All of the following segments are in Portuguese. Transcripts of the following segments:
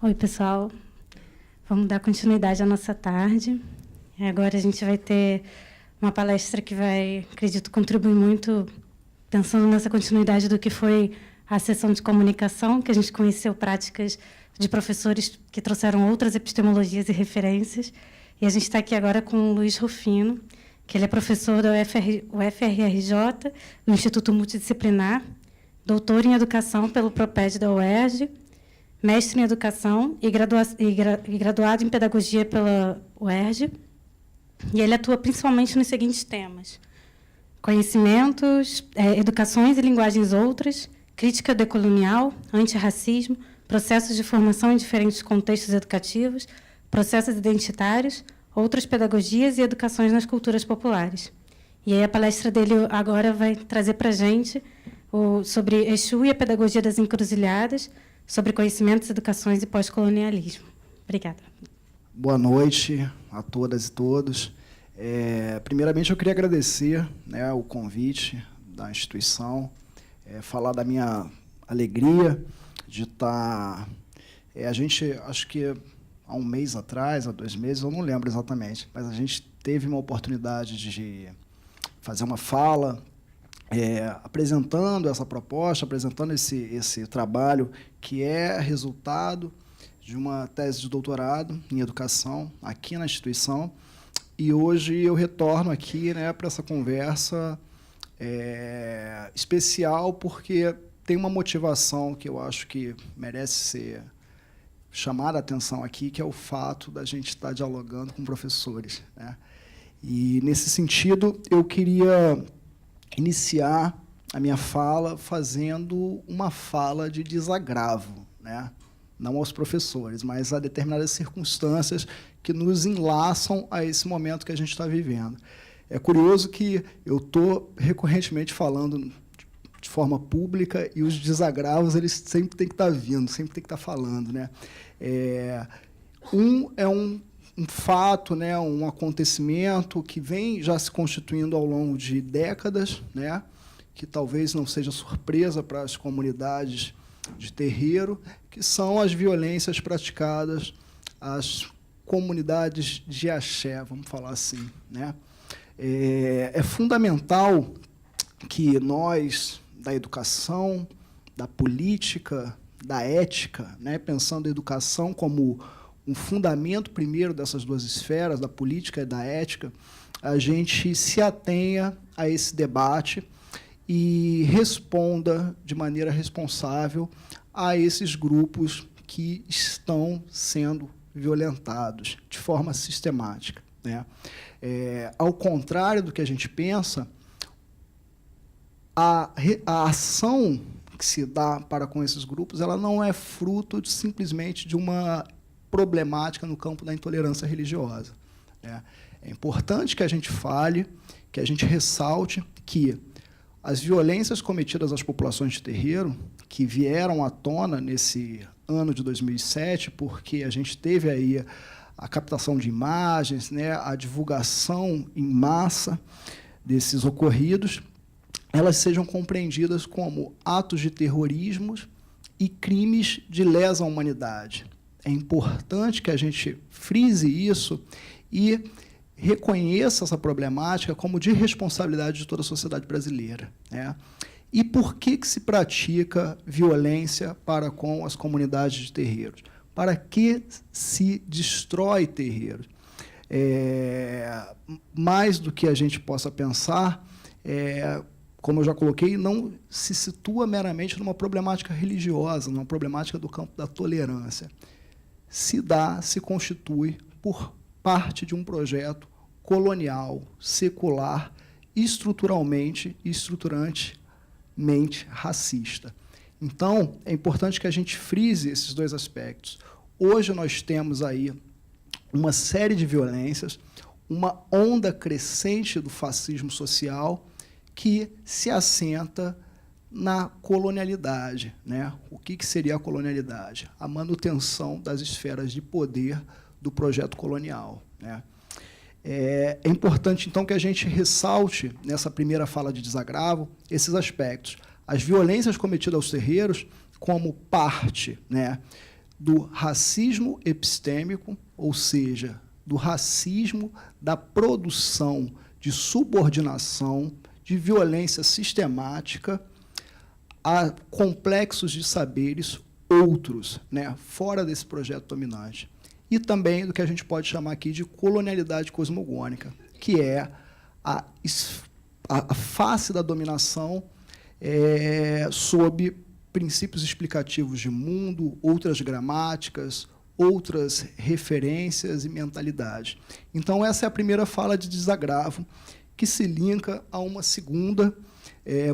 Oi, pessoal. Vamos dar continuidade à nossa tarde. Agora a gente vai ter uma palestra que vai, acredito, contribuir muito, pensando nessa continuidade do que foi a sessão de comunicação, que a gente conheceu práticas de professores que trouxeram outras epistemologias e referências. E a gente está aqui agora com o Luiz Rufino, que ele é professor da UFRJ, do Instituto Multidisciplinar, doutor em Educação pelo PROPED da UERJ, mestre em Educação e graduado em Pedagogia pela UERJ. E ele atua principalmente nos seguintes temas: conhecimentos, educações e linguagens outras, crítica decolonial, antirracismo, processos de formação em diferentes contextos educativos, processos identitários, outras pedagogias e educações nas culturas populares. E aí a palestra dele agora vai trazer para a gente sobre Exu e a pedagogia das encruzilhadas, sobre conhecimentos, educações e pós-colonialismo. Obrigada. Boa noite a todas e todos. Primeiramente, eu queria agradecer, né, o convite da instituição, falar da minha alegria de estar... a gente, acho que há um mês atrás, há 2 meses, eu não lembro exatamente, mas a gente teve uma oportunidade de fazer uma fala apresentando essa proposta, apresentando esse trabalho, que é resultado de uma tese de doutorado em educação aqui na instituição. E hoje eu retorno aqui, né, para essa conversa especial, porque tem uma motivação que eu acho que merece ser chamada a atenção aqui, que é o fato da gente estar dialogando com professores, né? E, nesse sentido, eu queria iniciar a minha fala fazendo uma fala de desagravo, né? Não aos professores, mas a determinadas circunstâncias que nos enlaçam a esse momento que a gente está vivendo. É curioso que eu estou recorrentemente falando de forma pública e os desagravos eles sempre têm que estar vindo, sempre tem que estar falando, né? Um fato, né, um acontecimento que vem já se constituindo ao longo de décadas, né, que talvez não seja surpresa para as comunidades de terreiro, que são as violências praticadas às comunidades de axé, vamos falar assim, né? É fundamental que nós, da educação, da política, da ética, né, pensando a educação como um fundamento primeiro dessas 2 esferas, da política e da ética, a gente se atenha a esse debate e responda de maneira responsável a esses grupos que estão sendo violentados de forma sistemática, né? Ao contrário do que a gente pensa, a ação que se dá para com esses grupos, ela não é fruto simplesmente de uma problemática no campo da intolerância religiosa, né? É importante que a gente fale, que a gente ressalte que as violências cometidas às populações de terreiro, que vieram à tona nesse ano de 2007, porque a gente teve aí a captação de imagens, né, a divulgação em massa desses ocorridos, elas sejam compreendidas como atos de terrorismo e crimes de lesa humanidade. É importante que a gente frise isso e reconheça essa problemática como de responsabilidade de toda a sociedade brasileira, né? E por que se pratica violência para com as comunidades de terreiros? Para que se destrói terreiros? Mais do que a gente possa pensar, como eu já coloquei, não se situa meramente numa problemática religiosa, numa problemática do campo da tolerância. Se constitui por parte de um projeto colonial, secular, estruturalmente e estruturantemente racista. Então, é importante que a gente frise esses 2 aspectos. Hoje nós temos aí uma série de violências, uma onda crescente do fascismo social que se assenta na colonialidade, né? O que seria a colonialidade? A manutenção das esferas de poder do projeto colonial, né? É importante, então, que a gente ressalte, nessa primeira fala de desagravo, esses aspectos. As violências cometidas aos terreiros como parte, né, do racismo epistêmico, ou seja, do racismo da produção de subordinação, de violência sistemática a complexos de saberes outros, né, fora desse projeto dominante. E também do que a gente pode chamar aqui de colonialidade cosmogônica, que é a face da dominação sob princípios explicativos de mundo, outras gramáticas, outras referências e mentalidade. Então, essa é a primeira fala de desagravo, que se linka a uma segunda,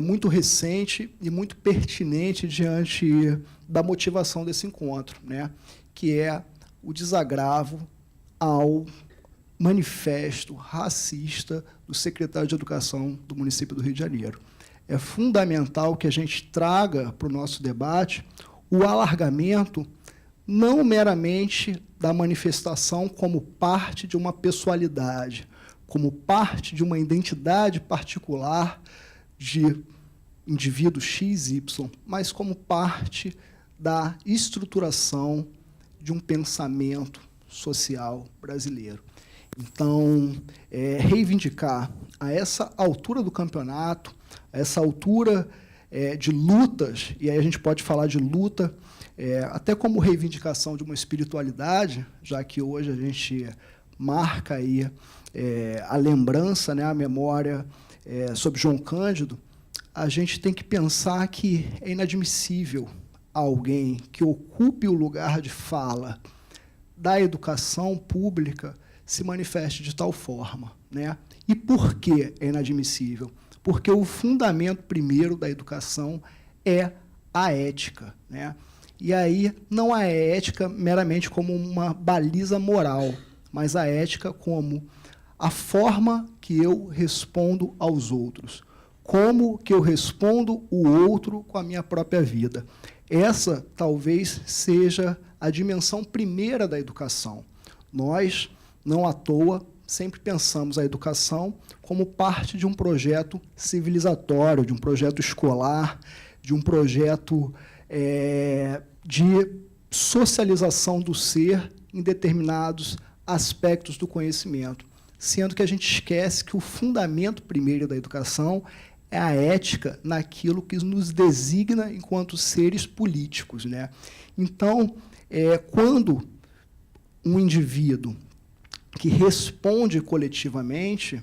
muito recente e muito pertinente diante da motivação desse encontro, né, que é o desagravo ao manifesto racista do secretário de Educação do município do Rio de Janeiro. É fundamental que a gente traga para o nosso debate o alargamento não meramente da manifestação como parte de uma pessoalidade, como parte de uma identidade particular de indivíduo XY, mas como parte da estruturação de um pensamento social brasileiro. Então, reivindicar a essa altura do campeonato, a essa altura de lutas, e aí a gente pode falar de luta até como reivindicação de uma espiritualidade, já que hoje a gente marca aí a lembrança, né, a memória sobre João Cândido, a gente tem que pensar que é inadmissível alguém que ocupe o lugar de fala da educação pública se manifeste de tal forma, né? E por que é inadmissível? Porque o fundamento primeiro da educação é a ética, né? E aí não a ética meramente como uma baliza moral, mas a ética como a forma que eu respondo aos outros, como que eu respondo o outro com a minha própria vida. Essa talvez seja a dimensão primeira da educação. Nós, não à toa, sempre pensamos a educação como parte de um projeto civilizatório, de um projeto escolar, de um projeto de socialização do ser em determinados aspectos do conhecimento, sendo que a gente esquece que o fundamento primeiro da educação é a ética naquilo que nos designa enquanto seres políticos, né? Então, quando um indivíduo que responde coletivamente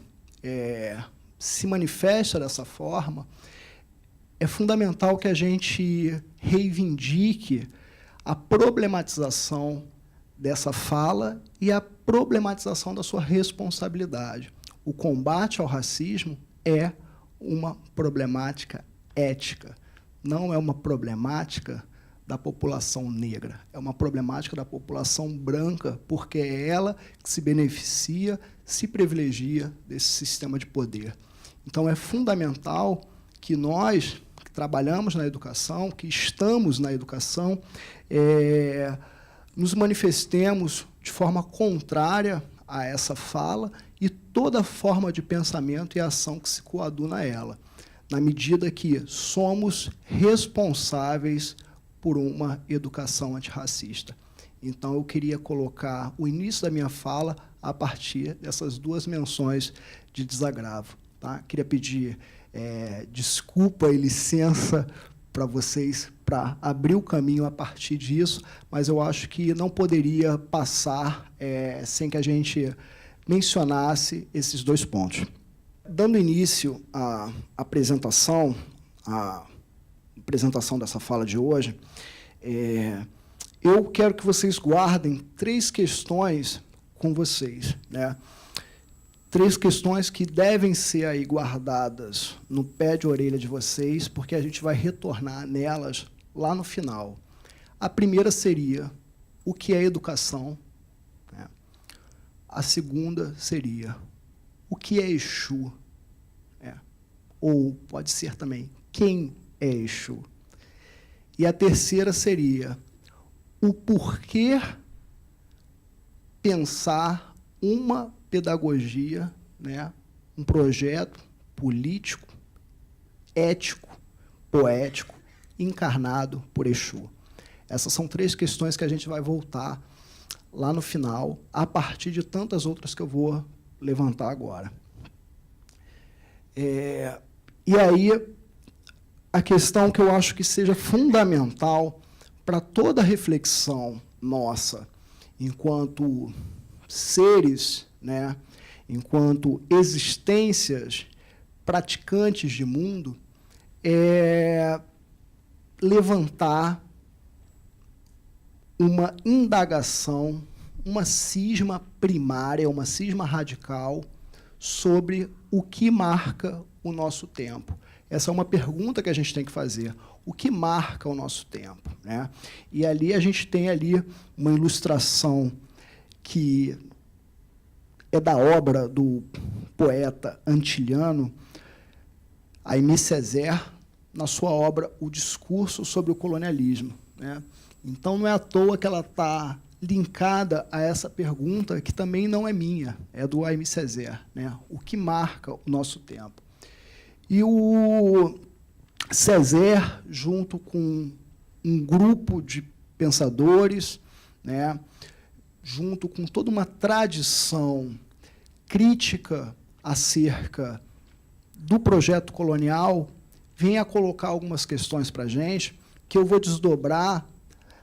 se manifesta dessa forma, é fundamental que a gente reivindique a problematização dessa fala e a problematização da sua responsabilidade. O combate ao racismo é uma problemática ética, não é uma problemática da população negra, é uma problemática da população branca, porque é ela que se beneficia, se privilegia desse sistema de poder. Então, é fundamental que nós, que trabalhamos na educação, que estamos na educação, nos manifestemos de forma contrária a essa fala e toda forma de pensamento e ação que se coaduna a ela, na medida que somos responsáveis por uma educação antirracista. Então, eu queria colocar o início da minha fala a partir dessas duas menções de desagravo. Tá? Queria pedir desculpa e licença para vocês para abrir o caminho a partir disso, mas eu acho que não poderia passar sem que a gente mencionasse esses dois pontos. Dando início à apresentação dessa fala de hoje, eu quero que vocês guardem 3 questões com vocês, né? 3 questões que devem ser aí guardadas no pé de orelha de vocês, porque a gente vai retornar nelas lá no final. A primeira seria o que é educação, né? A segunda seria o que é Exu, ou pode ser também quem é Exu. E a terceira seria o porquê pensar uma pedagogia, né, um projeto político, ético, poético, encarnado por Exu. Essas são 3 questões que a gente vai voltar lá no final, a partir de tantas outras que eu vou levantar agora. E aí, a questão que eu acho que seja fundamental para toda a reflexão nossa, enquanto seres, né, enquanto existências praticantes de mundo, é levantar uma indagação, uma cisma primária, uma cisma radical sobre o que marca o nosso tempo. Essa é uma pergunta que a gente tem que fazer. O que marca o nosso tempo, né? E ali a gente tem ali uma ilustração que é da obra do poeta antilhano Aimé Césaire, na sua obra O Discurso sobre o Colonialismo, né? Então, não é à toa que ela está linkada a essa pergunta, que também não é minha, é do Aimé Césaire, né? O que marca o nosso tempo? E o Césaire, junto com um grupo de pensadores, né, junto com toda uma tradição crítica acerca do projeto colonial, vem a colocar algumas questões para a gente, que eu vou desdobrar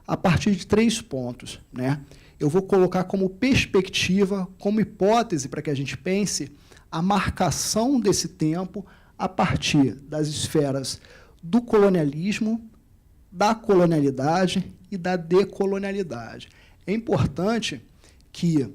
a partir de 3 pontos, né? Eu vou colocar como perspectiva, como hipótese, para que a gente pense a marcação desse tempo a partir das esferas do colonialismo, da colonialidade e da decolonialidade. É importante que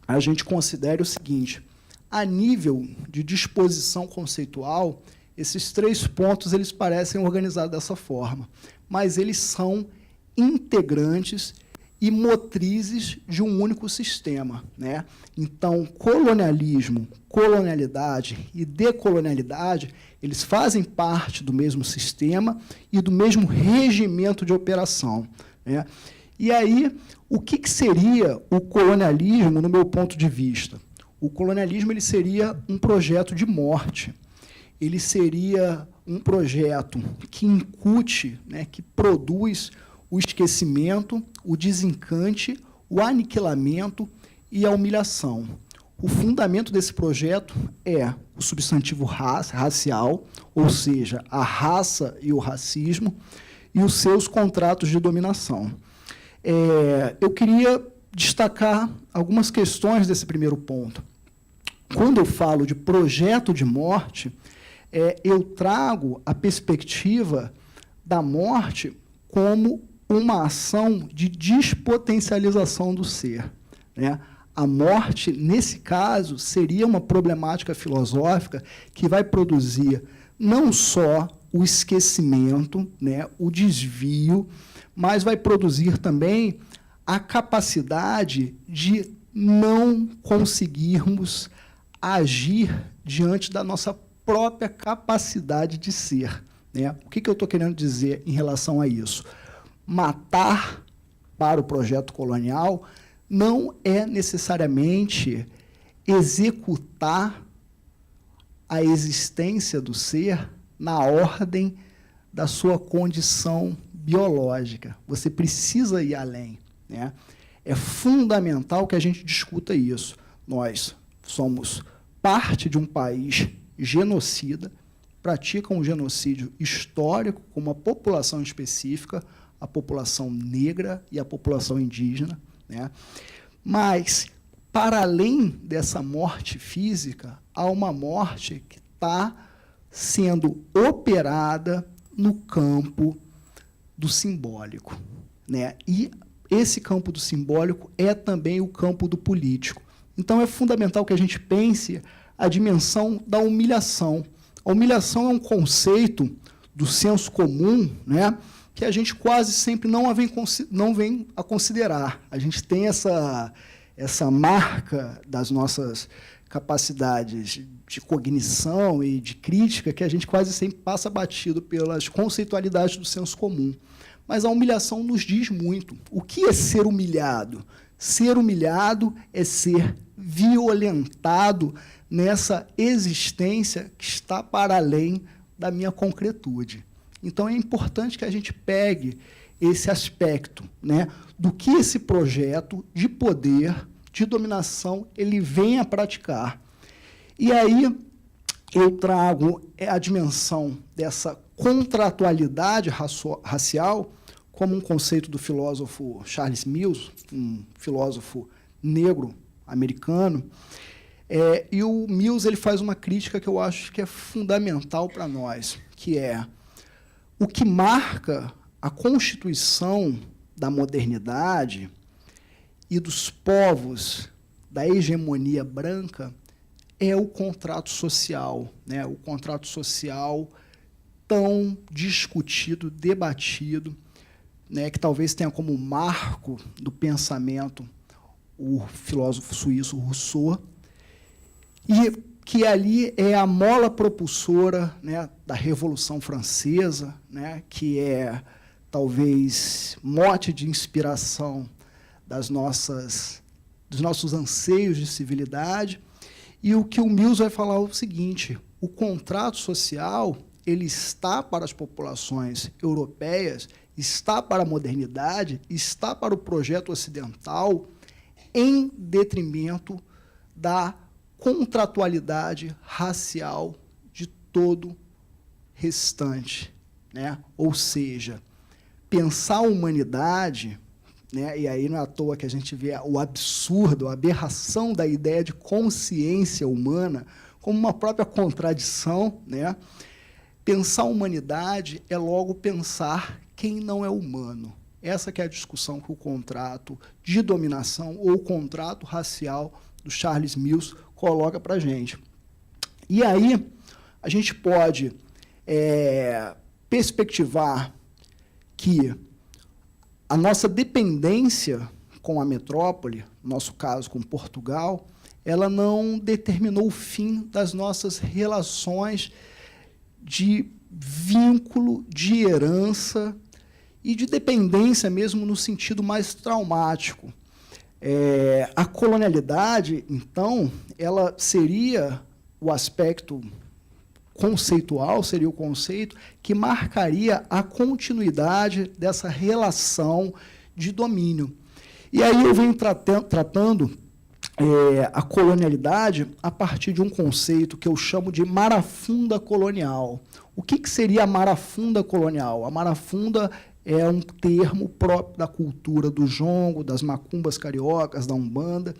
a gente considere o seguinte: a nível de disposição conceitual, esses 3 pontos eles parecem organizados dessa forma, mas eles são integrantes e motrizes de um único sistema, né? Então, colonialismo, colonialidade e decolonialidade, eles fazem parte do mesmo sistema e do mesmo regimento de operação, né? E aí, o que seria o colonialismo, no meu ponto de vista? O colonialismo ele seria um projeto de morte. Ele seria um projeto que incute, né, que produz o esquecimento, o desencante, o aniquilamento e a humilhação. O fundamento desse projeto é o substantivo racial, ou seja, a raça e o racismo, e os seus contratos de dominação. Eu queria destacar algumas questões desse primeiro ponto. Quando eu falo de projeto de morte, eu trago a perspectiva da morte como uma ação de despotencialização do ser, né? A morte, nesse caso, seria uma problemática filosófica que vai produzir não só o esquecimento, né, o desvio, mas vai produzir também a capacidade de não conseguirmos agir diante da nossa própria capacidade de ser, né? O que eu estou querendo dizer em relação a isso? Matar para o projeto colonial não é necessariamente executar a existência do ser na ordem da sua condição biológica. Você precisa ir além, né? É fundamental que a gente discuta isso. Nós somos parte de um país genocida, pratica um genocídio histórico com uma população específica, a população negra e a população indígena, né? Mas, para além dessa morte física, há uma morte que está sendo operada no campo do simbólico, né? E esse campo do simbólico é também o campo do político. Então, é fundamental que a gente pense a dimensão da humilhação. A humilhação é um conceito do senso comum, né, que a gente quase sempre não vem a considerar. A gente tem essa marca das nossas capacidades de cognição e de crítica que a gente quase sempre passa batido pelas conceitualidades do senso comum. Mas a humilhação nos diz muito. O que é ser humilhado? Ser humilhado é ser violentado nessa existência que está para além da minha concretude. Então, é importante que a gente pegue esse aspecto, né, do que esse projeto de poder, de dominação, ele vem a praticar. E aí eu trago a dimensão dessa contratualidade racial como um conceito do filósofo Charles Mills, um filósofo negro americano. E o Mills ele faz uma crítica que eu acho que é fundamental para nós, que é o que marca a constituição da modernidade e dos povos da hegemonia branca é o contrato social, né? O contrato social tão discutido, debatido, né? Que talvez tenha como marco do pensamento o filósofo suíço Rousseau, e que ali é a mola propulsora, né, da Revolução Francesa, né, que é talvez mote de inspiração dos nossos anseios de civilidade. E o que o Mills vai falar é o seguinte: o contrato social ele está para as populações europeias, está para a modernidade, está para o projeto ocidental, em detrimento da contratualidade racial de todo restante, né? Ou seja, pensar a humanidade, né? E aí não é à toa que a gente vê o absurdo, a aberração da ideia de consciência humana como uma própria contradição, né? Pensar a humanidade é logo pensar quem não é humano. Essa que é a discussão que o contrato de dominação ou o contrato racial do Charles Mills coloca para a gente. E aí a gente pode perspectivar que a nossa dependência com a metrópole, no nosso caso com Portugal, ela não determinou o fim das nossas relações de vínculo, de herança e de dependência mesmo no sentido mais traumático. A colonialidade, então, ela seria o aspecto conceitual, seria o conceito que marcaria a continuidade dessa relação de domínio. E aí eu venho tratando a colonialidade a partir de um conceito que eu chamo de marafunda colonial. O que seria a marafunda colonial? A marafunda é um termo próprio da cultura do jongo, das macumbas cariocas, da umbanda,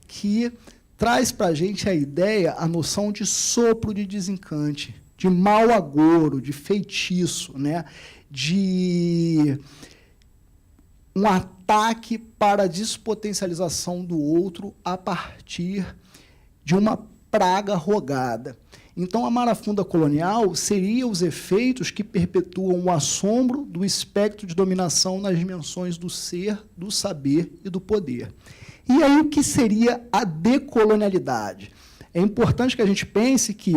que traz para a gente a ideia, a noção de sopro de desencante, de mau agouro, de feitiço, né? De um ataque para a despotencialização do outro a partir de uma praga rogada. Então, a marafunda colonial seria os efeitos que perpetuam o assombro do espectro de dominação nas dimensões do ser, do saber e do poder. E aí, o que seria a decolonialidade? É importante que a gente pense que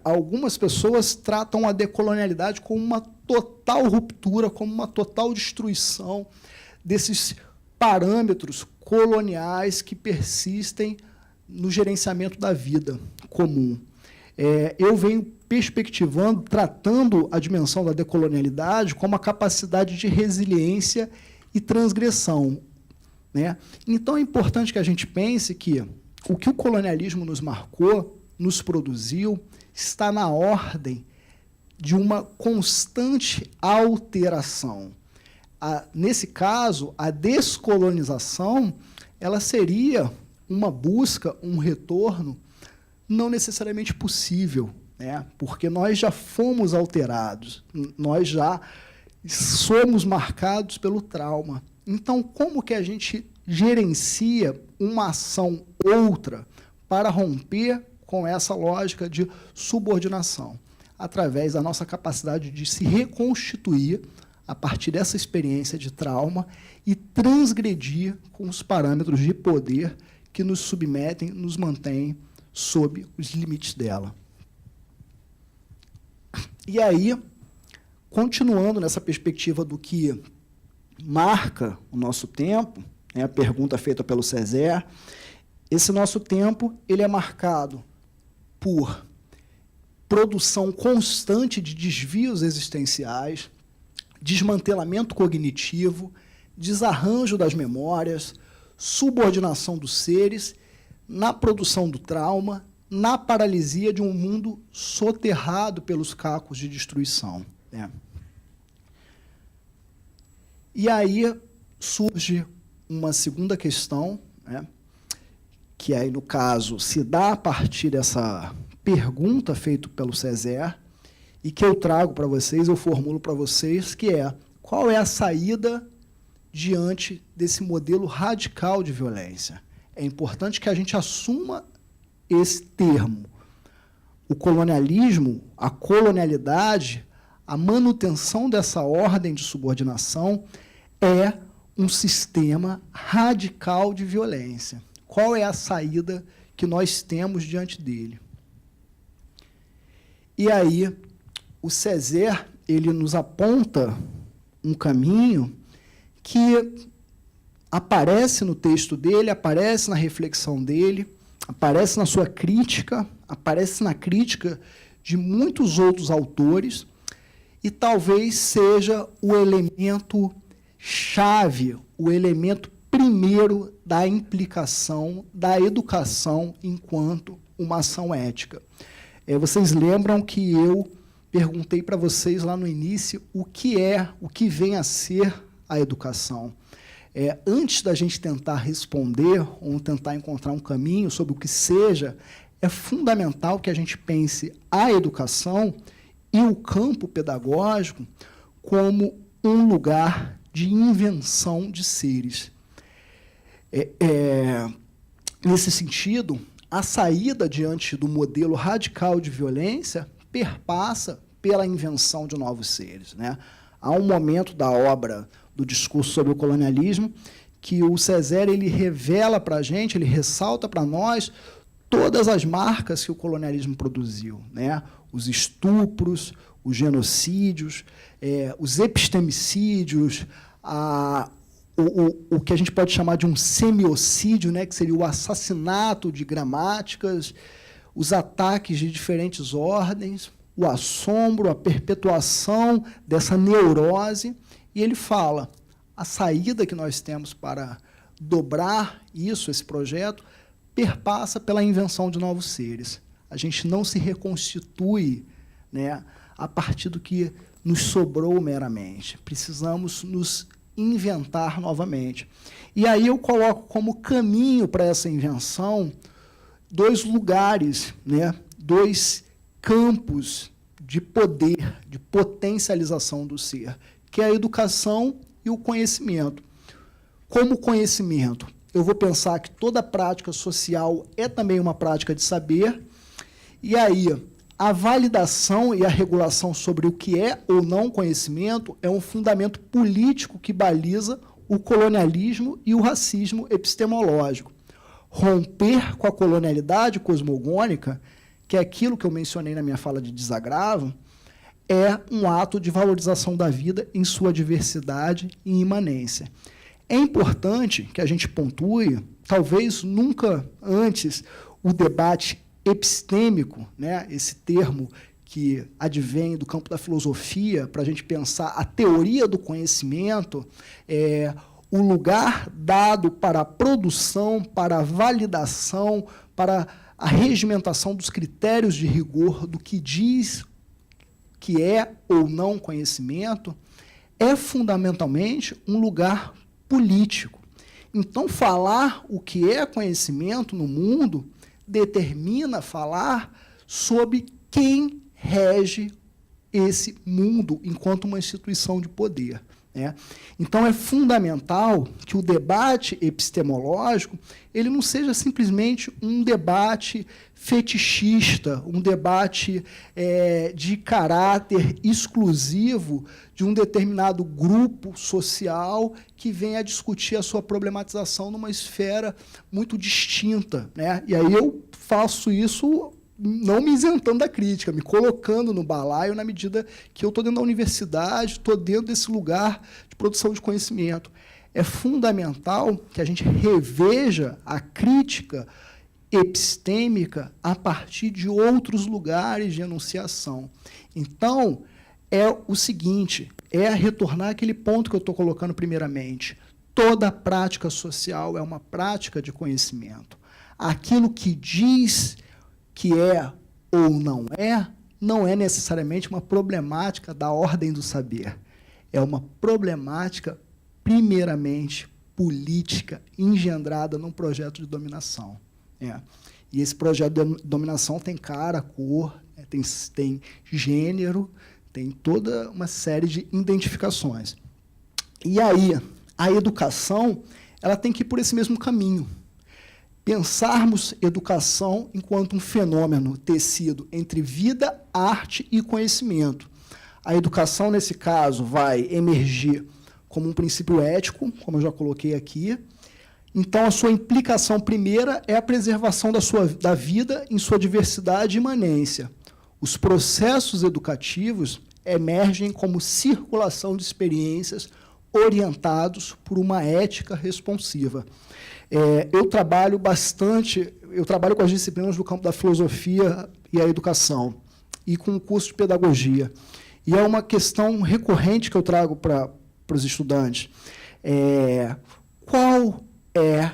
algumas pessoas tratam a decolonialidade como uma total ruptura, como uma total destruição desses parâmetros coloniais que persistem no gerenciamento da vida comum. Eu venho perspectivando, tratando a dimensão da decolonialidade como a capacidade de resiliência e transgressão, né? Então, é importante que a gente pense que o colonialismo nos marcou, nos produziu, está na ordem de uma constante alteração. Nesse caso, a descolonização ela seria uma busca, um retorno não necessariamente possível, né? Porque nós já fomos alterados, nós já somos marcados pelo trauma. Então, como que a gente gerencia uma ação outra para romper com essa lógica de subordinação? Através da nossa capacidade de se reconstituir a partir dessa experiência de trauma e transgredir com os parâmetros de poder que nos submetem, nos mantêm sob os limites dela. E aí, continuando nessa perspectiva do que marca o nosso tempo, né, a pergunta feita pelo Césaire, esse nosso tempo ele é marcado por produção constante de desvios existenciais, desmantelamento cognitivo, desarranjo das memórias, subordinação dos seres, na produção do trauma, na paralisia de um mundo soterrado pelos cacos de destruição, né? E aí surge uma segunda questão, né, que aí, no caso, se dá a partir dessa pergunta feita pelo Césaire, e que eu trago para vocês, eu formulo para vocês, que é: qual é a saída diante desse modelo radical de violência? É importante que a gente assuma esse termo. O colonialismo, a colonialidade, a manutenção dessa ordem de subordinação é um sistema radical de violência. Qual é a saída que nós temos diante dele? E aí, o Césaire, ele nos aponta um caminho que aparece no texto dele, aparece na reflexão dele, aparece na sua crítica, aparece na crítica de muitos outros autores, e talvez seja o elemento chave, o elemento primeiro da implicação da educação enquanto uma ação ética. Vocês lembram que eu perguntei para vocês lá no início o que vem a ser a educação. Antes da gente tentar responder ou tentar encontrar um caminho sobre o que seja, é fundamental que a gente pense a educação e o campo pedagógico como um lugar de invenção de seres. Nesse sentido, a saída diante do modelo radical de violência perpassa pela invenção de novos seres, né? Há um momento da obra do discurso sobre o colonialismo que o Césaire ele revela para a gente, ele ressalta para nós todas as marcas que o colonialismo produziu, né? Os estupros, os genocídios, os epistemicídios, o que a gente pode chamar de um semiocídio, né, que seria o assassinato de gramáticas, os ataques de diferentes ordens, o assombro, a perpetuação dessa neurose. E ele fala, a saída que nós temos para dobrar isso, esse projeto, perpassa pela invenção de novos seres. A gente não se reconstitui, né, a partir do que nos sobrou meramente. Precisamos nos inventar novamente. E aí eu coloco como caminho para essa invenção dois lugares, né, dois campos de poder, de potencialização do ser, que é a educação e o conhecimento. Como conhecimento, eu vou pensar que toda prática social é também uma prática de saber, e aí a validação e a regulação sobre o que é ou não conhecimento é um fundamento político que baliza o colonialismo e o racismo epistemológico. Romper com a colonialidade cosmogônica, que é aquilo que eu mencionei na minha fala de desagravo, é um ato de valorização da vida em sua diversidade e imanência. É importante que a gente pontue, talvez nunca antes, o debate epistêmico, né, esse termo que advém do campo da filosofia, para a gente pensar a teoria do conhecimento, o lugar dado para a produção, para a validação, para a regimentação dos critérios de rigor do que diz que é ou não conhecimento, é fundamentalmente um lugar político. Então, falar o que é conhecimento no mundo determina falar sobre quem rege esse mundo enquanto uma instituição de poder, né? Então, é fundamental que o debate epistemológico ele não seja simplesmente um debate fetichista, um debate de caráter exclusivo de um determinado grupo social que venha a discutir a sua problematização numa esfera muito distinta, né? E aí eu faço isso não me isentando da crítica, me colocando no balaio na medida que eu estou dentro da universidade, estou dentro desse lugar de produção de conhecimento. É fundamental que a gente reveja a crítica epistêmica a partir de outros lugares de enunciação. Então, é o seguinte, é retornar àquele ponto que eu estou colocando primeiramente. Toda prática social é uma prática de conhecimento. Aquilo que diz que é ou não é necessariamente uma problemática da ordem do saber. É uma problemática, primeiramente, política, engendrada num projeto de dominação. E esse projeto de dominação tem cara, cor, tem gênero, tem toda uma série de identificações. E aí, a educação ela tem que ir por esse mesmo caminho. Pensarmos educação enquanto um fenômeno tecido entre vida, arte e conhecimento. A educação, nesse caso, vai emergir como um princípio ético, como eu já coloquei aqui. Então, a sua implicação primeira é a preservação da vida em sua diversidade e imanência. Os processos educativos emergem como circulação de experiências orientados por uma ética responsiva. Eu trabalho com as disciplinas do campo da filosofia e a educação, e com o curso de pedagogia. E é uma questão recorrente que eu trago para os estudantes. Qual é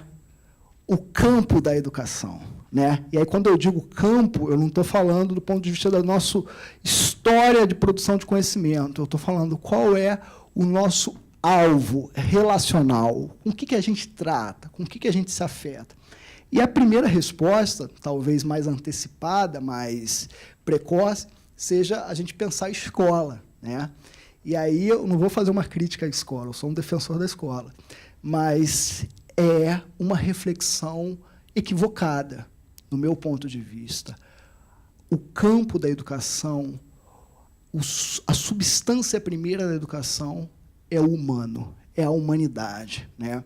o campo da educação? Né? E aí, quando eu digo campo, eu não estou falando do ponto de vista da nossa história de produção de conhecimento, eu estou falando qual é o nosso alvo relacional, com o que a gente trata, com o que a gente se afeta. E a primeira resposta, talvez mais antecipada, mais precoce, seja a gente pensar a escola. Né? E aí eu não vou fazer uma crítica à escola, eu sou um defensor da escola, mas é uma reflexão equivocada, no meu ponto de vista. O campo da educação, a substância primeira da educação é o humano, é a humanidade. Né?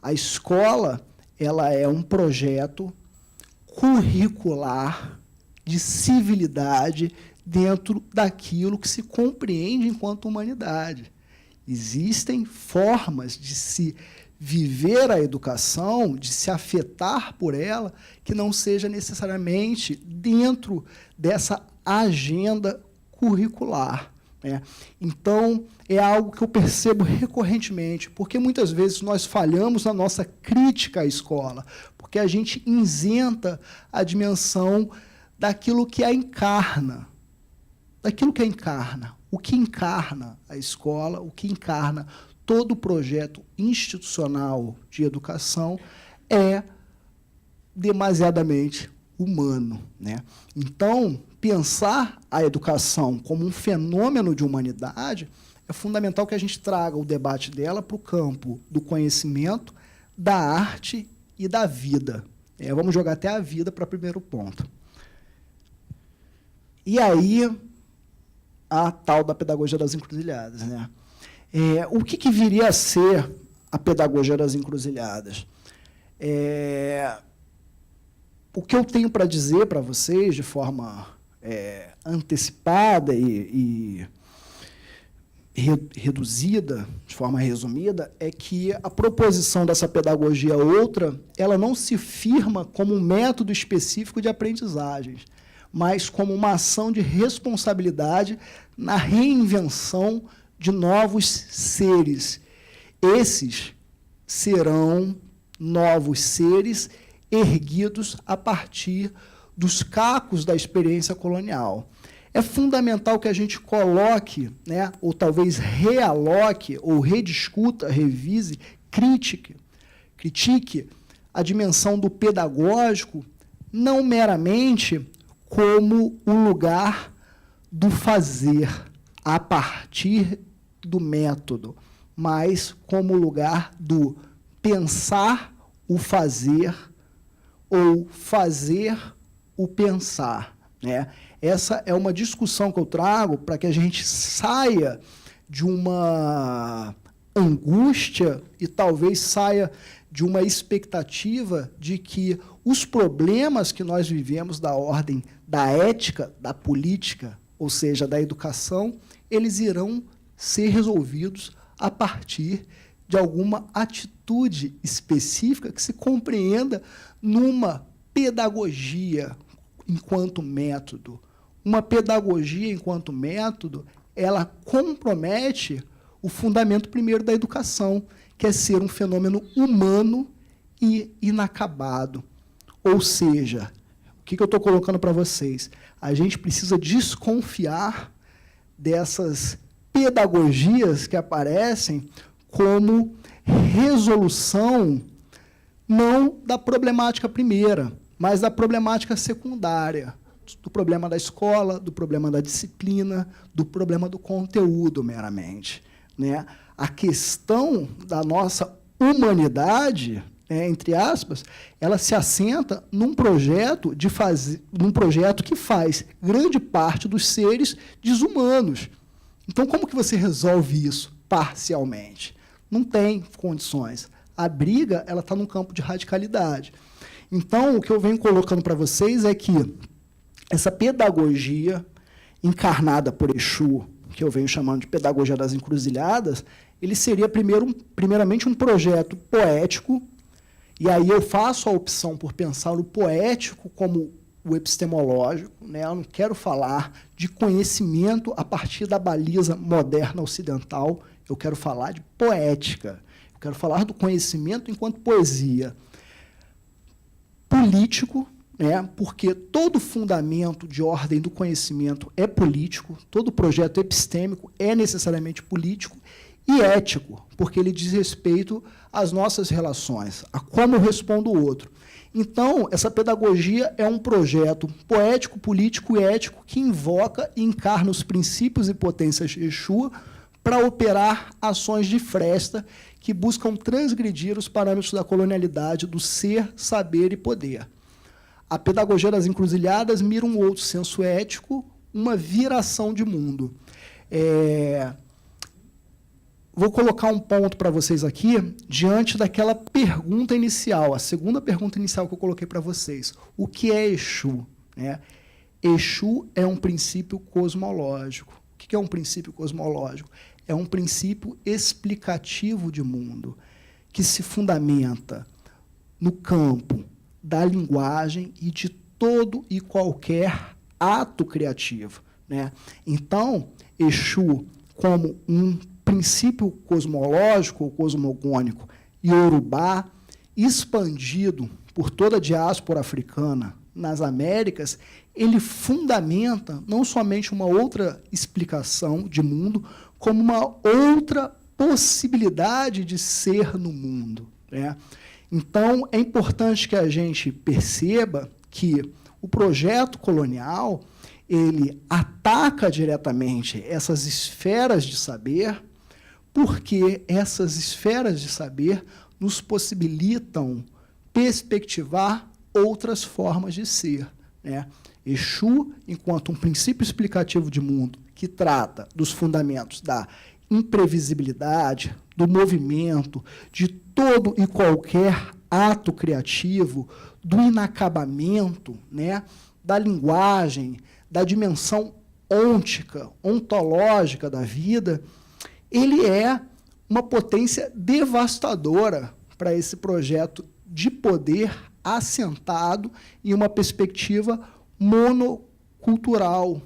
A escola ela é um projeto curricular de civilidade dentro daquilo que se compreende enquanto humanidade. Existem formas de se viver a educação, de se afetar por ela, que não seja necessariamente dentro dessa agenda curricular. Né? Então, é algo que eu percebo recorrentemente, porque muitas vezes nós falhamos na nossa crítica à escola, porque a gente isenta a dimensão daquilo que a encarna. Daquilo que a encarna. O que encarna a escola, o que encarna todo o projeto institucional de educação é demasiadamente humano. Né? Então, pensar a educação como um fenômeno de humanidade é fundamental que a gente traga o debate dela para o campo do conhecimento, da arte e da vida. Vamos jogar até a vida para o primeiro ponto. E aí, a tal da pedagogia das encruzilhadas. Né? O que viria a ser a pedagogia das encruzilhadas? O que eu tenho para dizer para vocês, de forma antecipada e reduzida, de forma resumida, é que a proposição dessa pedagogia outra, ela não se firma como um método específico de aprendizagens, mas como uma ação de responsabilidade na reinvenção de novos seres. Esses serão novos seres erguidos a partir dos cacos da experiência colonial. É fundamental que a gente coloque, né, ou talvez realoque, ou rediscuta, revise, critique a dimensão do pedagógico, não meramente como o lugar do fazer a partir do método, mas como lugar do pensar o fazer ou fazer o pensar. Né? Essa é uma discussão que eu trago para que a gente saia de uma angústia e talvez saia de uma expectativa de que os problemas que nós vivemos da ordem da ética, da política, ou seja, da educação, eles irão ser resolvidos a partir de alguma atitude específica que se compreenda numa pedagogia enquanto método. Uma pedagogia enquanto método ela compromete o fundamento primeiro da educação, que é ser um fenômeno humano e inacabado. Ou seja, o que eu estou colocando para vocês? A gente precisa desconfiar dessas pedagogias que aparecem como resolução não da problemática primeira, mas da problemática secundária, do problema da escola, do problema da disciplina, do problema do conteúdo, meramente. Né? A questão da nossa humanidade, entre aspas, ela se assenta num projeto que faz grande parte dos seres desumanos. Então, como que você resolve isso parcialmente? Não tem condições. A briga está no campo de radicalidade. Então, o que eu venho colocando para vocês é que essa pedagogia encarnada por Exu, que eu venho chamando de pedagogia das encruzilhadas, ele seria, primeiramente, um projeto poético, e aí eu faço a opção por pensar o poético como o epistemológico, né? Eu não quero falar de conhecimento a partir da baliza moderna ocidental, eu quero falar de poética, eu quero falar do conhecimento enquanto poesia. Político, né? Porque todo fundamento de ordem do conhecimento é político, todo projeto epistêmico é necessariamente político, e ético, porque ele diz respeito às nossas relações, a como eu respondo o outro. Então, essa pedagogia é um projeto poético, político e ético que invoca e encarna os princípios e potências de Exu para operar ações de fresta que buscam transgredir os parâmetros da colonialidade do ser, saber e poder. A pedagogia das encruzilhadas mira um outro senso ético, uma viração de mundo. Vou colocar um ponto para vocês aqui, diante daquela pergunta inicial, a segunda pergunta inicial que eu coloquei para vocês. O que é Exu? Exu é um princípio cosmológico. O que é um princípio cosmológico? É um princípio explicativo de mundo, que se fundamenta no campo da linguagem e de todo e qualquer ato criativo. Então, Exu, como um princípio cosmológico ou cosmogônico iorubá, expandido por toda a diáspora africana nas Américas, ele fundamenta não somente uma outra explicação de mundo, como uma outra possibilidade de ser no mundo. Então, é importante que a gente perceba que o projeto colonial ele ataca diretamente essas esferas de saber, porque essas esferas de saber nos possibilitam perspectivar outras formas de ser. Exu, enquanto um princípio explicativo de mundo que trata dos fundamentos da imprevisibilidade, do movimento, de todo e qualquer ato criativo, do inacabamento, da linguagem, da dimensão ôntica, ontológica da vida, ele é uma potência devastadora para esse projeto de poder assentado em uma perspectiva monocultural,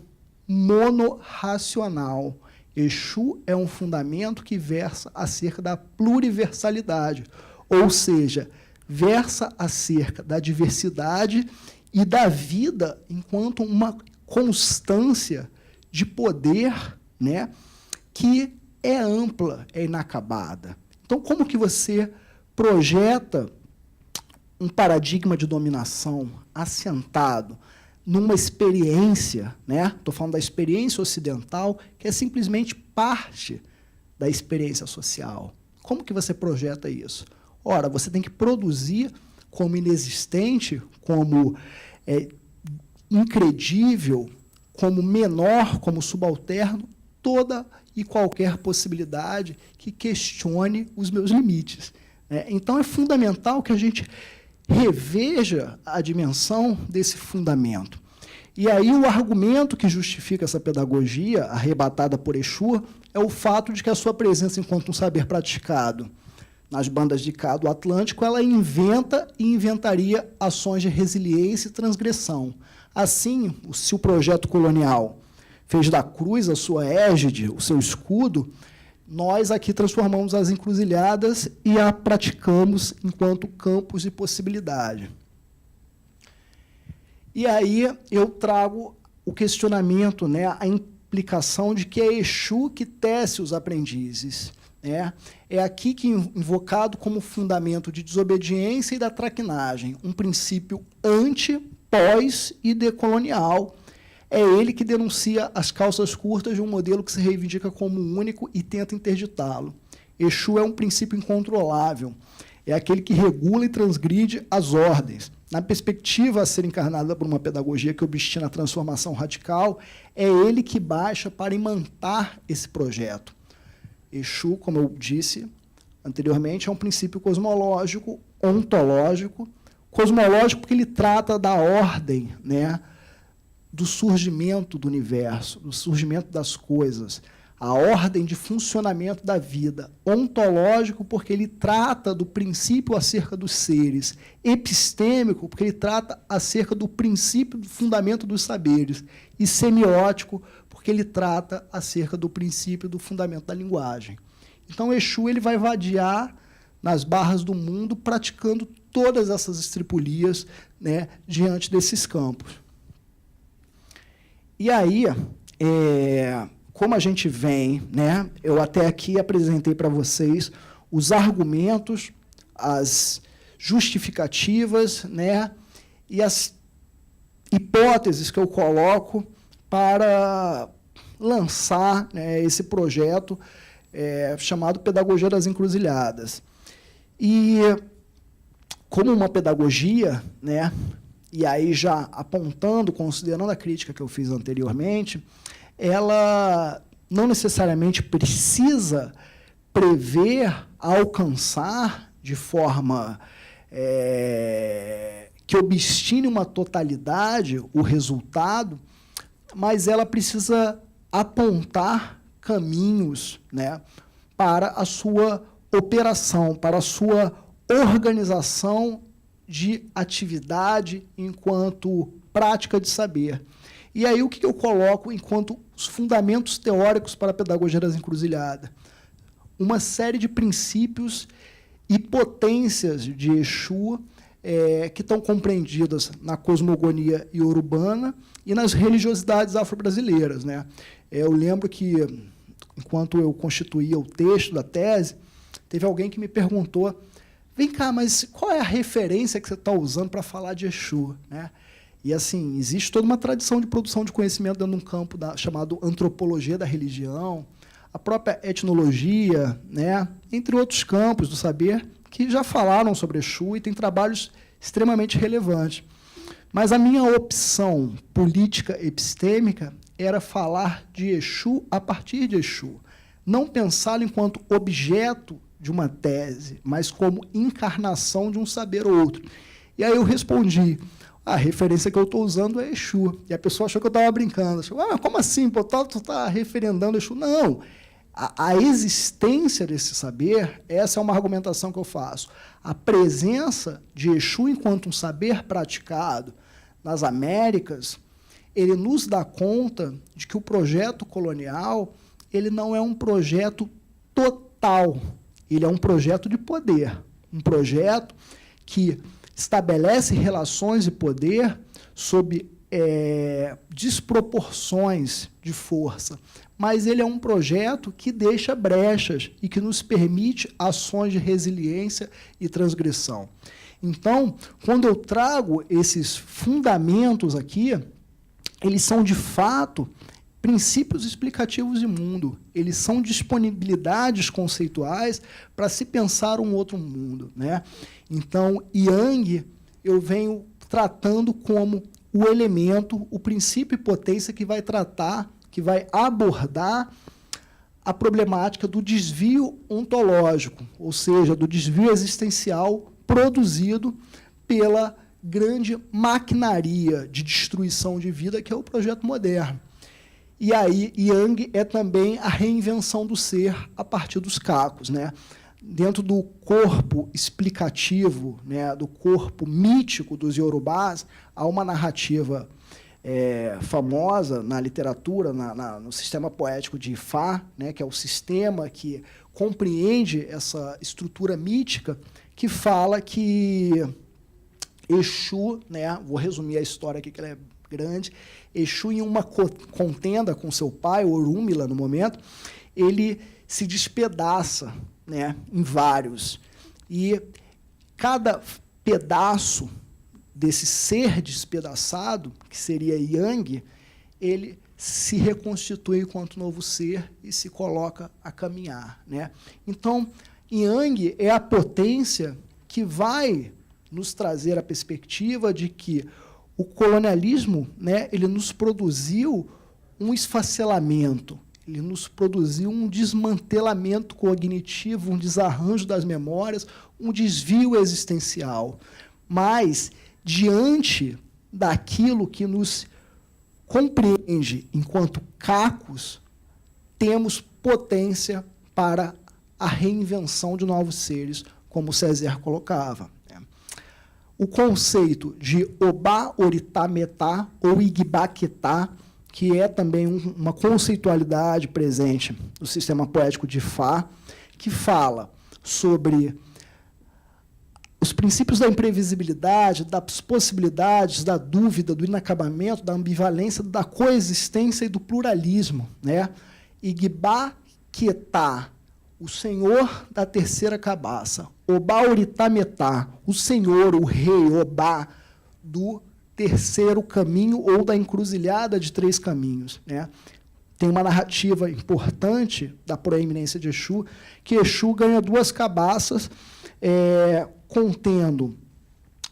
monorracional. Exu é um fundamento que versa acerca da pluriversalidade, ou seja, versa acerca da diversidade e da vida enquanto uma constância de poder, que é ampla, é inacabada. Então, como que você projeta um paradigma de dominação assentado numa experiência, estou falando da experiência ocidental, que é simplesmente parte da experiência social? Como que você projeta isso? Ora, você tem que produzir como inexistente, como incredível, como menor, como subalterno, toda e qualquer possibilidade que questione os meus limites. Então, é fundamental que a gente reveja a dimensão desse fundamento. E aí o argumento que justifica essa pedagogia, arrebatada por Exu, é o fato de que a sua presença enquanto um saber praticado nas bandas de cá do Atlântico, ela inventa e inventaria ações de resiliência e transgressão. Assim, se o projeto colonial fez da cruz a sua égide, o seu escudo, nós aqui transformamos as encruzilhadas e a praticamos enquanto campos de possibilidade. E aí eu trago o questionamento, né, a implicação de que é Exu que tece os aprendizes. Né? É aqui que invocado como fundamento de desobediência e da traquinagem, um princípio anti, pós e decolonial. É ele que denuncia as calças curtas de um modelo que se reivindica como único e tenta interditá-lo. Exu é um princípio incontrolável. É aquele que regula e transgride as ordens. Na perspectiva a ser encarnada por uma pedagogia que obstina a transformação radical, é ele que baixa para imantar esse projeto. Exu, como eu disse anteriormente, é um princípio cosmológico, ontológico. Cosmológico porque ele trata da ordem, né, do surgimento do universo, do surgimento das coisas, a ordem de funcionamento da vida. Ontológico porque ele trata do princípio acerca dos seres. Epistêmico porque ele trata acerca do princípio do fundamento dos saberes. E semiótico porque ele trata acerca do princípio do fundamento da linguagem. Então, Exu ele vai vadiar nas barras do mundo, praticando todas essas estripulias, né, diante desses campos. E aí, como a gente vem, né, eu até aqui apresentei para vocês os argumentos, as justificativas, né, e as hipóteses que eu coloco para lançar, né, esse projeto chamado Pedagogia das Encruzilhadas. E, como uma pedagogia, né, e aí já apontando, considerando a crítica que eu fiz anteriormente, ela não necessariamente precisa prever, alcançar de forma que obstine uma totalidade o resultado, mas ela precisa apontar caminhos, né, para a sua operação, para a sua organização de atividade enquanto prática de saber. E aí o que eu coloco enquanto os fundamentos teóricos para a pedagogia das encruzilhadas? Uma série de princípios e potências de Exu que estão compreendidas na cosmogonia iorubana e nas religiosidades afro-brasileiras, né? Eu lembro que, enquanto eu constituía o texto da tese, teve alguém que me perguntou: vem cá, mas qual é a referência que você está usando para falar de Exu? Né? E, assim, existe toda uma tradição de produção de conhecimento dentro de um campo chamado antropologia da religião, a própria etnologia, né? Entre outros campos do saber, que já falaram sobre Exu e tem trabalhos extremamente relevantes. Mas a minha opção política epistêmica era falar de Exu a partir de Exu, não pensá-lo enquanto objeto de uma tese, mas como encarnação de um saber ou outro. E aí eu respondi: a referência que eu estou usando é Exu. E a pessoa achou que eu estava brincando. Achou: como assim? Pô, tu está referendando Exu? Não. A existência desse saber, essa é uma argumentação que eu faço. A presença de Exu enquanto um saber praticado nas Américas, ele nos dá conta de que o projeto colonial ele não é um projeto total. Ele é um projeto de poder, um projeto que estabelece relações de poder sob desproporções de força, mas ele é um projeto que deixa brechas e que nos permite ações de resiliência e transgressão. Então, quando eu trago esses fundamentos aqui, eles são, de fato, princípios explicativos de mundo. Eles são disponibilidades conceituais para se pensar um outro mundo, né? Então, Yang, eu venho tratando como o elemento, o princípio e potência que vai tratar, que vai abordar a problemática do desvio ontológico, ou seja, do desvio existencial produzido pela grande maquinaria de destruição de vida que é o projeto moderno. E aí, Yang é também a reinvenção do ser a partir dos cacos, né? Dentro do corpo explicativo, né, do corpo mítico dos iorubás, há uma narrativa famosa na literatura, no sistema poético de Ifá, né, que é o sistema que compreende essa estrutura mítica, que fala que Exu, né, vou resumir a história aqui, que ela é grande, Exu, em uma contenda com seu pai, Orúmila, no momento, ele se despedaça, né, em vários. E cada pedaço desse ser despedaçado, que seria Yang, ele se reconstitui enquanto novo ser e se coloca a caminhar, né? Então, Yang é a potência que vai nos trazer a perspectiva de que o colonialismo, né, ele nos produziu um esfacelamento, ele nos produziu um desmantelamento cognitivo, um desarranjo das memórias, um desvio existencial. Mas, diante daquilo que nos compreende enquanto cacos, temos potência para a reinvenção de novos seres, como Césaire colocava. O conceito de Obá Oritá Metá ou Igbaquetá, que é também uma conceitualidade presente no sistema poético de Ifá, que fala sobre os princípios da imprevisibilidade, das possibilidades, da dúvida, do inacabamento, da ambivalência, da coexistência e do pluralismo, né? Igbaquetá, o senhor da terceira cabaça. Obá Oritá Metá, o senhor, o rei, Obá, do terceiro caminho ou da encruzilhada de três caminhos, né? Tem uma narrativa importante da proeminência de Exu, que Exu ganha duas cabaças, contendo,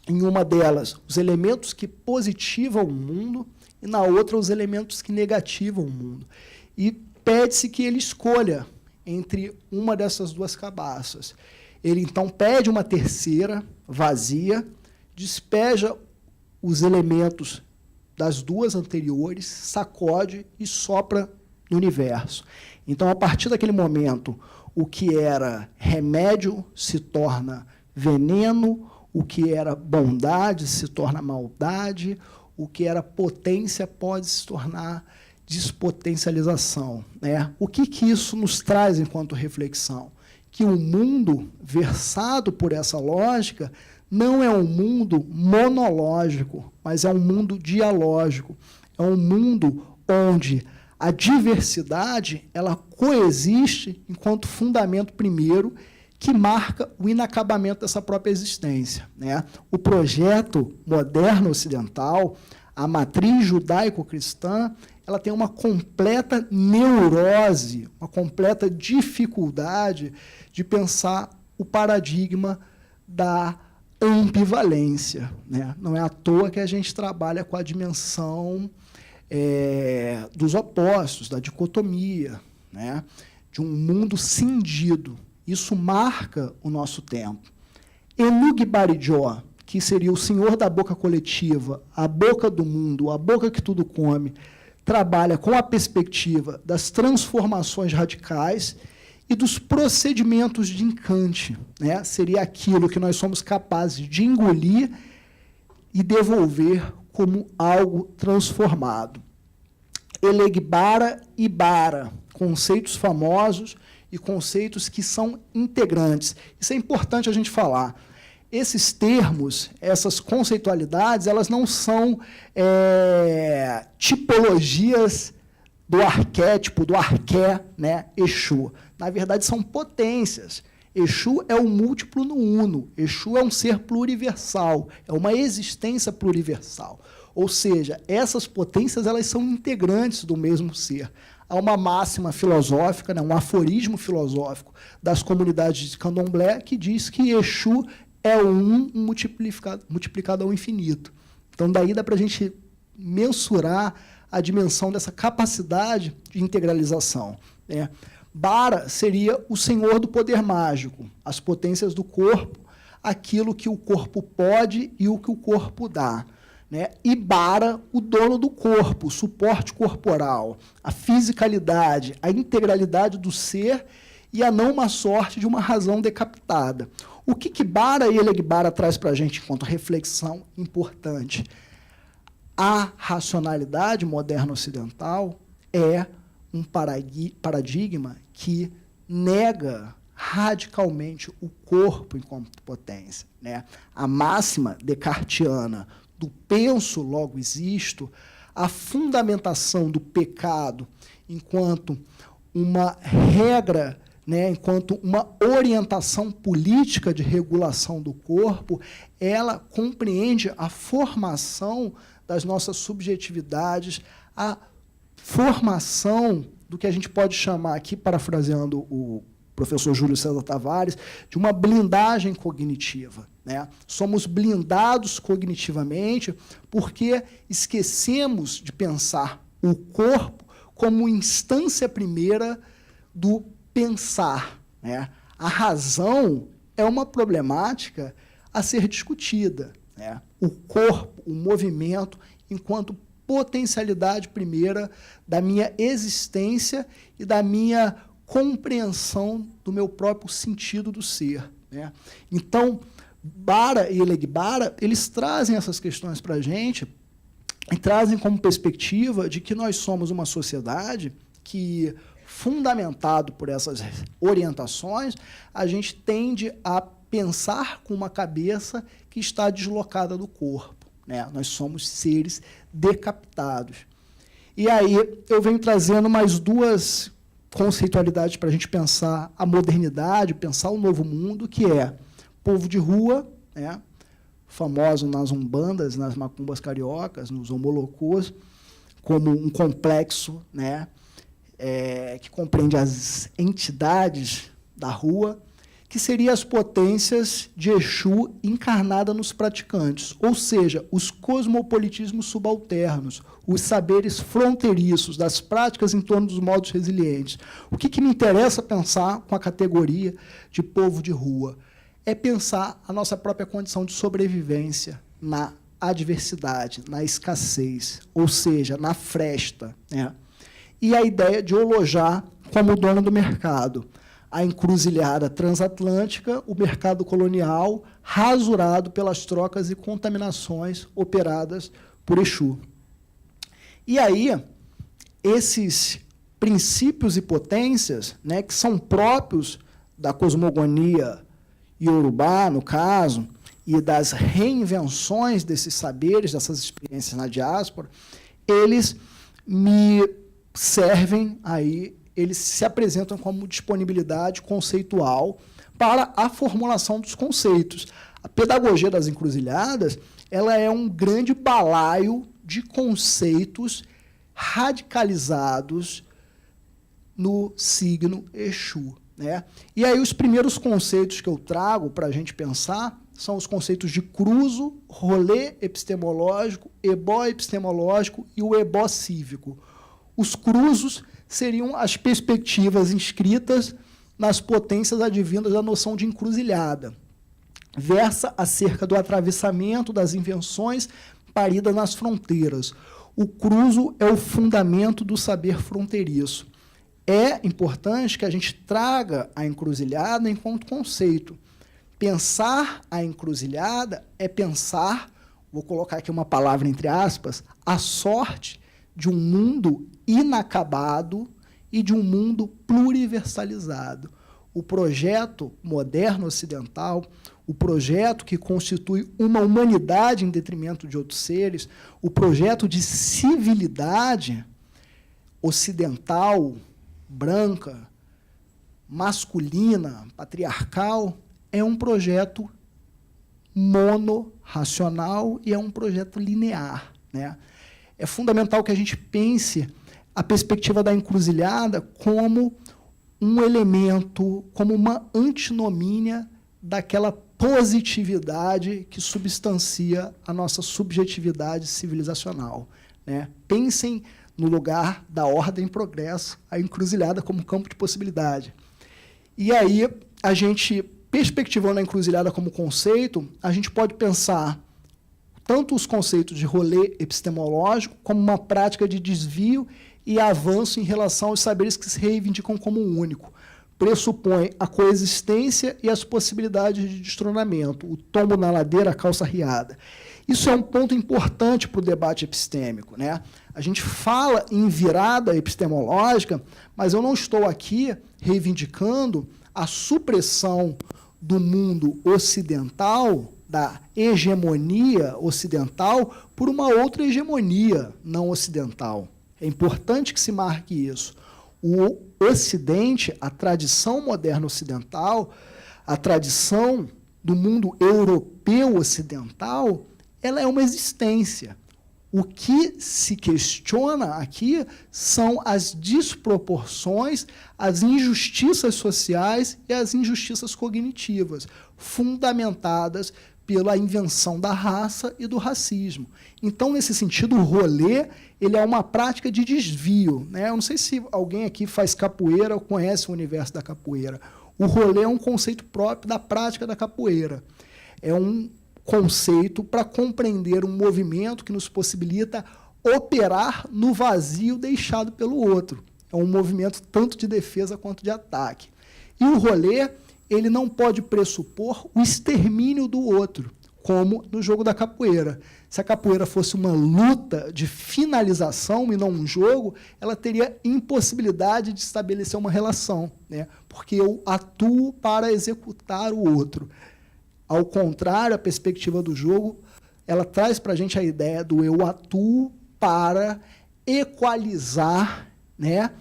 em uma delas, os elementos que positivam o mundo e, na outra, os elementos que negativam o mundo. E pede-se que ele escolha entre uma dessas duas cabaças. Ele, então, pede uma terceira, vazia, despeja os elementos das duas anteriores, sacode e sopra no universo. Então, a partir daquele momento, o que era remédio se torna veneno, o que era bondade se torna maldade, o que era potência pode se tornar despotencialização, né? O que isso nos traz enquanto reflexão? Que o mundo versado por essa lógica não é um mundo monológico, mas é um mundo dialógico. É um mundo onde a diversidade ela coexiste enquanto fundamento primeiro que marca o inacabamento dessa própria existência, né? O projeto moderno ocidental, a matriz judaico-cristã, ela tem uma completa neurose, uma completa dificuldade de pensar o paradigma da ambivalência, né? Não é à toa que a gente trabalha com a dimensão dos opostos, da dicotomia, né? De um mundo cindido. Isso marca o nosso tempo. Enug Barijó, que seria o senhor da boca coletiva, a boca do mundo, a boca que tudo come, trabalha com a perspectiva das transformações radicais e dos procedimentos de encante, né? Seria aquilo que nós somos capazes de engolir e devolver como algo transformado. Elegbara e Bara, conceitos famosos e conceitos que são integrantes. Isso é importante a gente falar. Esses termos, essas conceitualidades, elas não são tipologias do arquétipo, do arqué, né, Exu. Na verdade, são potências. Exu é o múltiplo no uno. Exu é um ser pluriversal, é uma existência pluriversal. Ou seja, essas potências elas são integrantes do mesmo ser. Há uma máxima filosófica, né, um aforismo filosófico das comunidades de candomblé que diz que Exu é o um multiplicado ao infinito. Então, daí dá para a gente mensurar a dimensão dessa capacidade de integralização, né? Bara seria o senhor do poder mágico, as potências do corpo, aquilo que o corpo pode e o que o corpo dá, né? E Bara, o dono do corpo, o suporte corporal, a fisicalidade, a integralidade do ser e a não má sorte de uma razão decapitada. O que Bara e Elegbara traz para a gente enquanto reflexão importante? A racionalidade moderna ocidental é um paradigma que nega radicalmente o corpo enquanto potência, né? A máxima descartiana do penso, logo existo, a fundamentação do pecado enquanto uma regra, né, enquanto uma orientação política de regulação do corpo, ela compreende a formação das nossas subjetividades, a formação do que a gente pode chamar aqui, parafraseando o professor Júlio César Tavares, de uma blindagem cognitiva, né? Somos blindados cognitivamente porque esquecemos de pensar o corpo como instância primeira do pensar, né? A razão é uma problemática a ser discutida, né? O corpo, o movimento, enquanto potencialidade primeira da minha existência e da minha compreensão do meu próprio sentido do ser, né? Então, Bara e Elegbara, eles trazem essas questões para a gente e trazem como perspectiva de que nós somos uma sociedade que, fundamentado por essas orientações, a gente tende a pensar com uma cabeça que está deslocada do corpo, né? Nós somos seres decapitados. E aí eu venho trazendo mais duas conceitualidades para a gente pensar a modernidade, pensar o novo mundo, que é povo de rua, né? Famoso nas umbandas, nas macumbas cariocas, nos homolocôs, como um complexo, né? Que compreende as entidades da rua, que seriam as potências de Exu encarnada nos praticantes, ou seja, os cosmopolitismos subalternos, os saberes fronteiriços das práticas em torno dos modos resilientes. O que me interessa pensar com a categoria de povo de rua? É pensar a nossa própria condição de sobrevivência na adversidade, na escassez, ou seja, na fresta, né? E a ideia de alojar como dono do mercado a encruzilhada transatlântica, o mercado colonial, rasurado pelas trocas e contaminações operadas por Exu. E aí, esses princípios e potências, né, que são próprios da cosmogonia iorubá, no caso, e das reinvenções desses saberes, dessas experiências na diáspora, eles me servem aí, eles se apresentam como disponibilidade conceitual para a formulação dos conceitos. A pedagogia das encruzilhadas, ela é um grande balaio de conceitos radicalizados no signo Exu, né? E aí os primeiros conceitos que eu trago para a gente pensar são os conceitos de cruzo, rolê epistemológico, ebó epistemológico e o ebó cívico. Os cruzos seriam as perspectivas inscritas nas potências advindas da noção de encruzilhada. Versa acerca do atravessamento das invenções paridas nas fronteiras. O cruzo é o fundamento do saber fronteiriço. É importante que a gente traga a encruzilhada enquanto conceito. Pensar a encruzilhada é pensar, vou colocar aqui uma palavra entre aspas, a sorte de um mundo inacabado e de um mundo pluriversalizado. O projeto moderno ocidental, o projeto que constitui uma humanidade em detrimento de outros seres, o projeto de civilidade ocidental, branca, masculina, patriarcal, é um projeto monorracional e é um projeto linear, né? É fundamental que a gente pense a perspectiva da encruzilhada como um elemento, como uma antinomínia daquela positividade que substancia a nossa subjetividade civilizacional, né? Pensem no lugar da ordem e progresso, a encruzilhada como campo de possibilidade. E aí, a gente, perspectivando a encruzilhada como conceito, a gente pode pensar tanto os conceitos de rolê epistemológico como uma prática de desvio e avanço em relação aos saberes que se reivindicam como um único. Pressupõe a coexistência e as possibilidades de destronamento, o tombo na ladeira, a calça riada. Isso é um ponto importante para o debate epistêmico, né? A gente fala em virada epistemológica, mas eu não estou aqui reivindicando a supressão do mundo ocidental, da hegemonia ocidental, por uma outra hegemonia não ocidental. É importante que se marque isso. O Ocidente, a tradição moderna ocidental, a tradição do mundo europeu ocidental, ela é uma existência. O que se questiona aqui são as desproporções, as injustiças sociais e as injustiças cognitivas, fundamentadas pela invenção da raça e do racismo. Então, nesse sentido, o rolê ele é uma prática de desvio, né? Eu não sei se alguém aqui faz capoeira ou conhece o universo da capoeira. O rolê é um conceito próprio da prática da capoeira. É um conceito para compreender um movimento que nos possibilita operar no vazio deixado pelo outro. É um movimento tanto de defesa quanto de ataque. E o rolê ele não pode pressupor o extermínio do outro, como no jogo da capoeira. Se a capoeira fosse uma luta de finalização e não um jogo, ela teria impossibilidade de estabelecer uma relação, né? Porque eu atuo para executar o outro. Ao contrário, a perspectiva do jogo, ela traz para a gente a ideia do eu atuo para equalizar, né,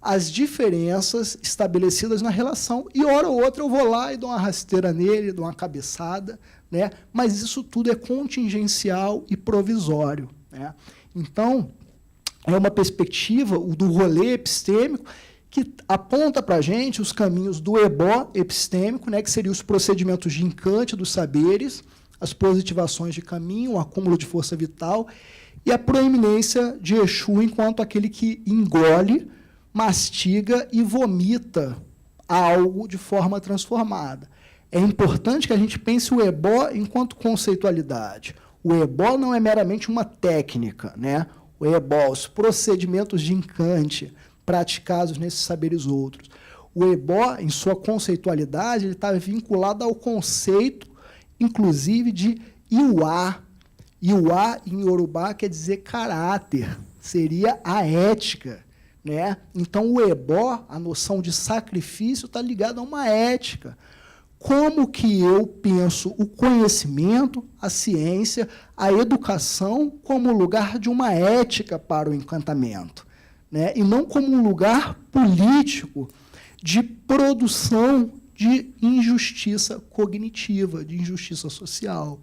as diferenças estabelecidas na relação, e hora ou outra eu vou lá e dou uma rasteira nele, dou uma cabeçada, né, mas isso tudo é contingencial e provisório, né? Então, é uma perspectiva do rolê epistêmico que aponta para a gente os caminhos do ebó epistêmico, né, que seriam os procedimentos de encante dos saberes, as positivações de caminho, o acúmulo de força vital e a proeminência de Exu enquanto aquele que engole, mastiga e vomita algo de forma transformada. É importante que a gente pense o ebó enquanto conceitualidade. O ebó não é meramente uma técnica, né? O ebó, os procedimentos de encante praticados nesses saberes outros. O ebó, em sua conceitualidade, ele está vinculado ao conceito, inclusive, de iuá. Iuá, em Yorubá, quer dizer caráter, seria a ética, né? Então, o ebó, a noção de sacrifício, está ligada a uma ética. Como que eu penso o conhecimento, a ciência, a educação como lugar de uma ética para o encantamento, né? E não como um lugar político de produção de injustiça cognitiva, de injustiça social.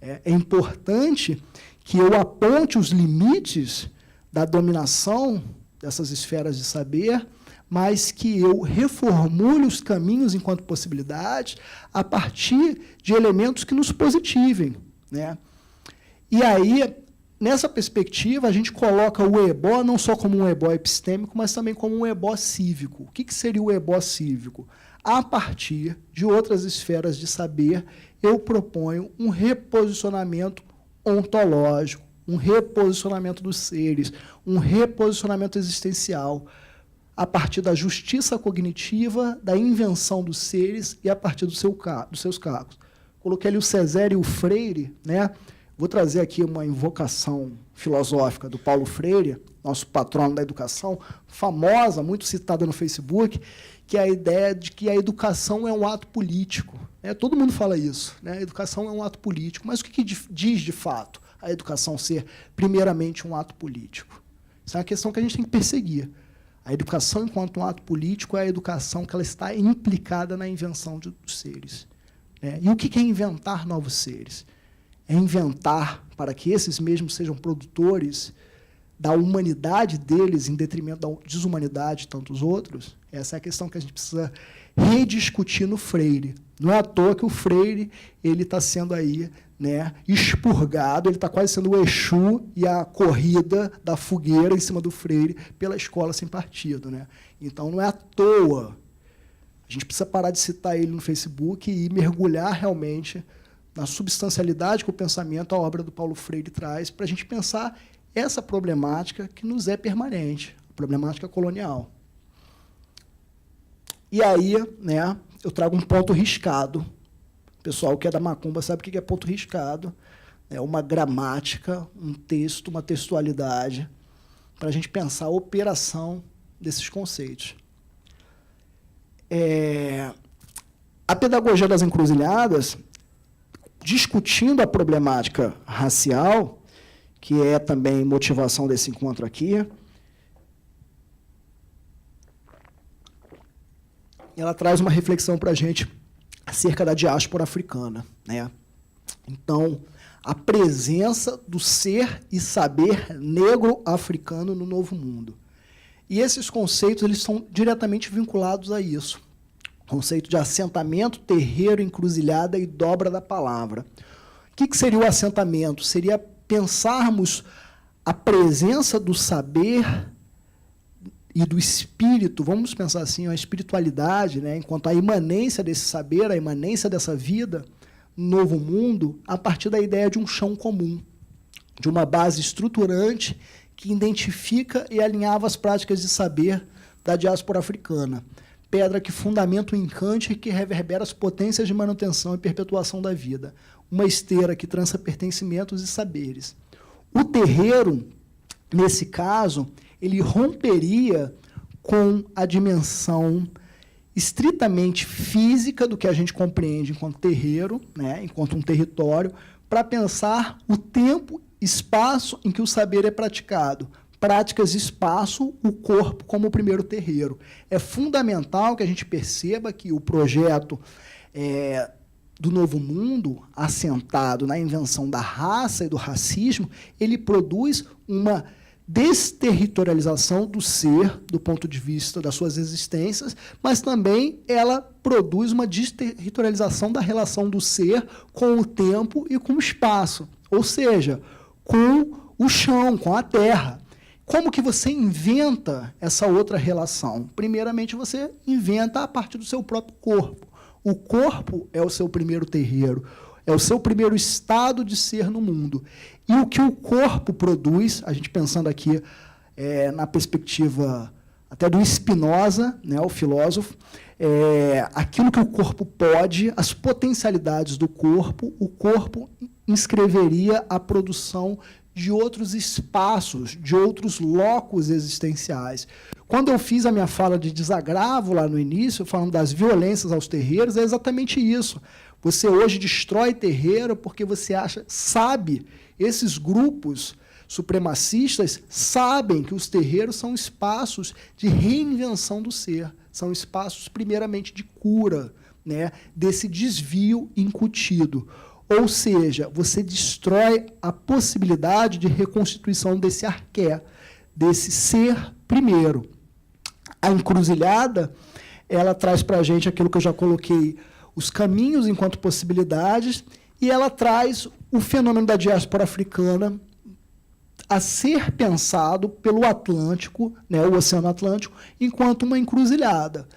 É importante que eu aponte os limites da dominação dessas esferas de saber, mas que eu reformule os caminhos enquanto possibilidade a partir de elementos que nos positivem, né? E aí, nessa perspectiva, a gente coloca o ebó não só como um ebó epistêmico, mas também como um ebó cívico. O que seria o ebó cívico? A partir de outras esferas de saber, eu proponho um reposicionamento ontológico, um reposicionamento dos seres, um reposicionamento existencial, a partir da justiça cognitiva, da invenção dos seres e a partir dos seus cargos. Coloquei ali o Césaire e o Freire, né? Vou trazer aqui uma invocação filosófica do Paulo Freire, nosso patrono da educação, famosa, muito citada no Facebook, que é a ideia de que a educação é um ato político. Todo mundo fala isso, né? A educação é um ato político, mas o que diz, de fato, a educação ser, primeiramente, um ato político? Isso é uma questão que a gente tem que perseguir. A educação, enquanto um ato político, é a educação que ela está implicada na invenção dos seres, né? E o que é inventar novos seres? É inventar para que esses mesmos sejam produtores da humanidade deles em detrimento da desumanidade de tantos outros. Essa é a questão que a gente precisa rediscutir no Freire. Não é à toa que o Freire ele está sendo aí, né, expurgado, ele está quase sendo o Exu e a corrida da fogueira em cima do Freire pela escola sem partido, né? Então, não é à toa. A gente precisa parar de citar ele no Facebook e mergulhar realmente na substancialidade que o pensamento, a obra do Paulo Freire traz, para a gente pensar essa problemática que nos é permanente, a problemática colonial. E aí, né, eu trago um ponto riscado. O pessoal que é da macumba sabe o que é ponto riscado, uma gramática, um texto, uma textualidade, para a gente pensar a operação desses conceitos. A pedagogia das encruzilhadas, discutindo a problemática racial, que é também motivação desse encontro aqui, ela traz uma reflexão para a gente acerca da diáspora africana, né? Então, a presença do ser e saber negro africano no Novo Mundo. E esses conceitos eles são diretamente vinculados a isso. Conceito de assentamento, terreiro, encruzilhada e dobra da palavra. O que seria o assentamento? Seria pensarmos a presença do saber e do espírito, vamos pensar assim, a espiritualidade, né, enquanto a imanência desse saber, a imanência dessa vida, novo mundo, a partir da ideia de um chão comum, de uma base estruturante que identifica e alinhava as práticas de saber da diáspora africana. Pedra que fundamenta o encante e que reverbera as potências de manutenção e perpetuação da vida. Uma esteira que trança pertencimentos e saberes. O terreiro, nesse caso, ele romperia com a dimensão estritamente física do que a gente compreende enquanto terreiro, né, enquanto um território, para pensar o tempo, espaço em que o saber é praticado. Práticas de espaço, o corpo como o primeiro terreiro. É fundamental que a gente perceba que o projeto do Novo Mundo, assentado na invenção da raça e do racismo, ele produz uma desterritorialização do ser, do ponto de vista das suas existências, mas também ela produz uma desterritorialização da relação do ser com o tempo e com o espaço, ou seja, com o chão, com a terra. Como que você inventa essa outra relação? Primeiramente, você inventa a partir do seu próprio corpo. O corpo é o seu primeiro terreiro, é o seu primeiro estado de ser no mundo. E o que o corpo produz, a gente pensando aqui na perspectiva até do Spinoza, né, o filósofo, aquilo que o corpo pode, as potencialidades do corpo, o corpo inscreveria a produção de outros espaços, de outros locos existenciais. Quando eu fiz a minha fala de desagravo lá no início, falando das violências aos terreiros, é exatamente isso. Você hoje destrói terreiro porque você sabe, esses grupos supremacistas sabem que os terreiros são espaços de reinvenção do ser, são espaços, primeiramente, de cura, né, desse desvio incutido. Ou seja, você destrói a possibilidade de reconstituição desse arqué, desse ser primeiro. A encruzilhada, ela traz para a gente aquilo que eu já coloquei, os caminhos enquanto possibilidades, e ela traz o fenômeno da diáspora africana a ser pensado pelo Atlântico, né, o Oceano Atlântico, enquanto uma encruzilhada.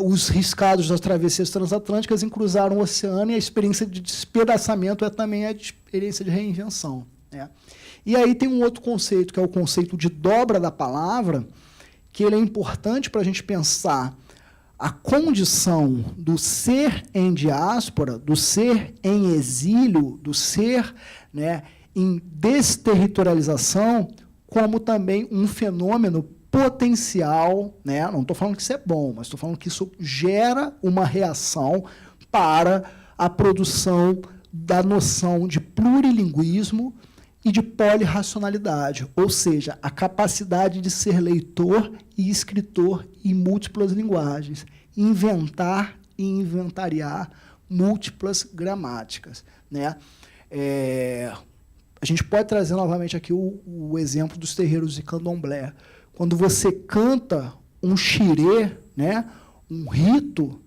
Os riscados das travessias transatlânticas encruzaram o oceano e a experiência de despedaçamento é também a experiência de reinvenção, né? E aí tem um outro conceito, que é o conceito de dobra da palavra, que ele é importante para a gente pensar a condição do ser em diáspora, do ser em exílio, do ser, né, em desterritorialização, como também um fenômeno potencial, né? Não estou falando que isso é bom, mas estou falando que isso gera uma reação para a produção da noção de plurilinguismo e de polirracionalidade, ou seja, a capacidade de ser leitor e escritor em múltiplas linguagens, inventar e inventariar múltiplas gramáticas, né? A gente pode trazer novamente aqui o exemplo dos terreiros de candomblé. Quando você canta um xirê, né, um rito,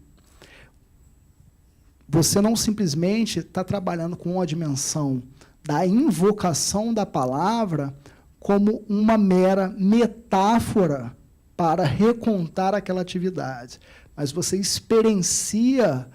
você não simplesmente está trabalhando com a dimensão da invocação da palavra como uma mera metáfora para recontar aquela atividade, mas você experiencia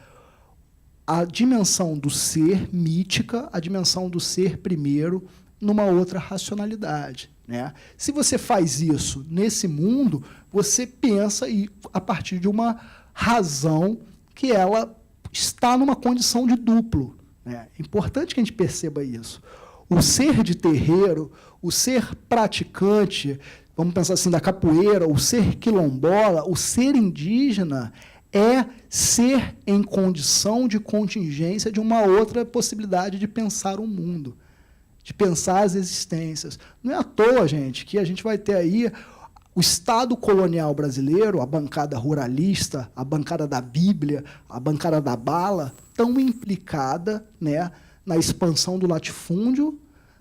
a dimensão do ser mítica, a dimensão do ser primeiro, numa outra racionalidade, né? Se você faz isso nesse mundo, você pensa a partir de uma razão que ela está numa condição de duplo, né? É importante que a gente perceba isso. O ser de terreiro, o ser praticante, vamos pensar assim, da capoeira, o ser quilombola, o ser indígena é ser em condição de contingência de uma outra possibilidade de pensar o mundo, de pensar as existências. Não é à toa, gente, que a gente vai ter aí o Estado colonial brasileiro, a bancada ruralista, a bancada da Bíblia, a bancada da bala, tão implicada, né, na expansão do latifúndio,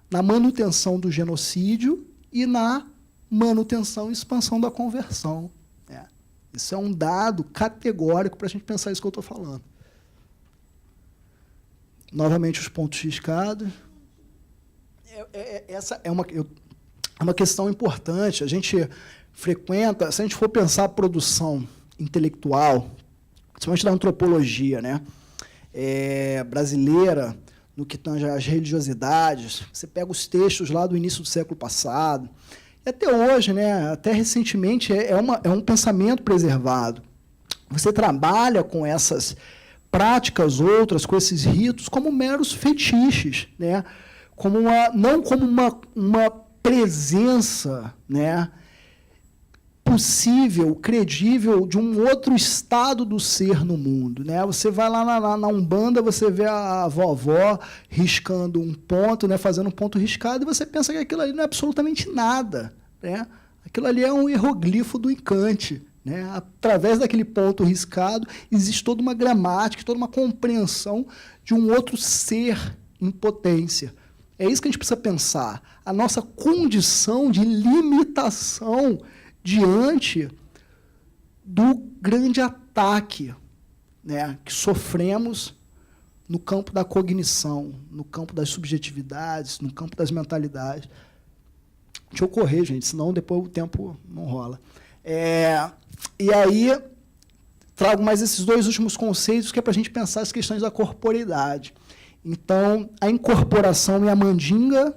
na manutenção do genocídio e na manutenção e expansão da conversão. Né? Isso é um dado categórico para a gente pensar isso que eu estou falando. Novamente, os pontos riscados. Essa é uma questão importante. A gente frequenta, se a gente for pensar a produção intelectual, principalmente da antropologia, né, brasileira, no que tange às religiosidades, você pega os textos lá do início do século passado, e até hoje, né, até recentemente, é um pensamento preservado. Você trabalha com essas práticas outras, com esses ritos, como meros fetiches, né, não como uma presença, né, possível, credível, de um outro estado do ser no mundo. Né? Você vai lá na Umbanda, você vê a vovó riscando um ponto, né, fazendo um ponto riscado, e você pensa que aquilo ali não é absolutamente nada. Né? Aquilo ali é um hieroglifo do encante. Né? Através daquele ponto riscado, existe toda uma gramática, toda uma compreensão de um outro ser em potência. É isso que a gente precisa pensar. A nossa condição de limitação diante do grande ataque, né, que sofremos no campo da cognição, no campo das subjetividades, no campo das mentalidades. Deixa eu correr, gente, senão depois o tempo não rola. E aí, trago mais esses dois últimos conceitos, que é para a gente pensar as questões da corporeidade. Então, a incorporação e a mandinga,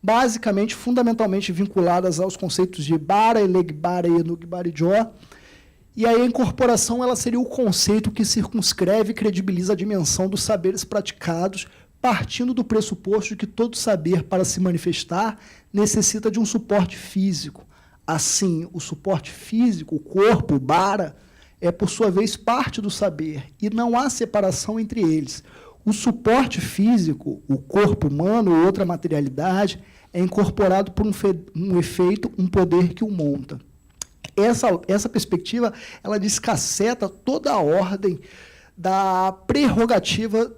basicamente, fundamentalmente vinculadas aos conceitos de Bara, Elegbara e Enugbarijó. E aí a incorporação ela seria o conceito que circunscreve e credibiliza a dimensão dos saberes praticados, partindo do pressuposto de que todo saber, para se manifestar, necessita de um suporte físico. Assim, o suporte físico, o corpo, o Bara, é, por sua vez, parte do saber, e não há separação entre eles. O suporte físico, o corpo humano ou outra materialidade, é incorporado por um efeito, um poder que o monta. Essa perspectiva ela descaceta toda a ordem da prerrogativa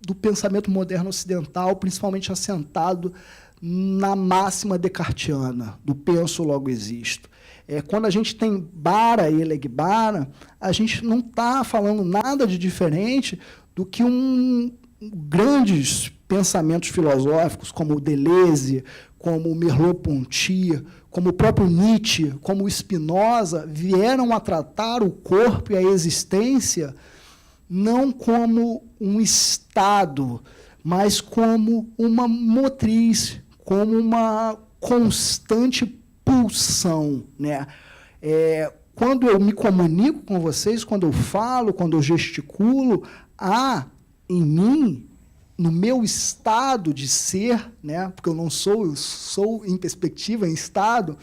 do pensamento moderno ocidental, principalmente assentado na máxima descartiana, do penso logo existo. Quando a gente tem Bara e Elegbara, a gente não está falando nada de diferente do que grandes pensamentos filosóficos, como o Deleuze, como o Merleau-Ponty, como o próprio Nietzsche, como o Spinoza, vieram a tratar o corpo e a existência não como um estado, mas como uma motriz, como uma constante pulsão. Né? Quando eu me comunico com vocês, quando eu falo, quando eu gesticulo, há em mim, no meu estado de ser, né, porque eu não sou, eu sou em perspectiva, em estado,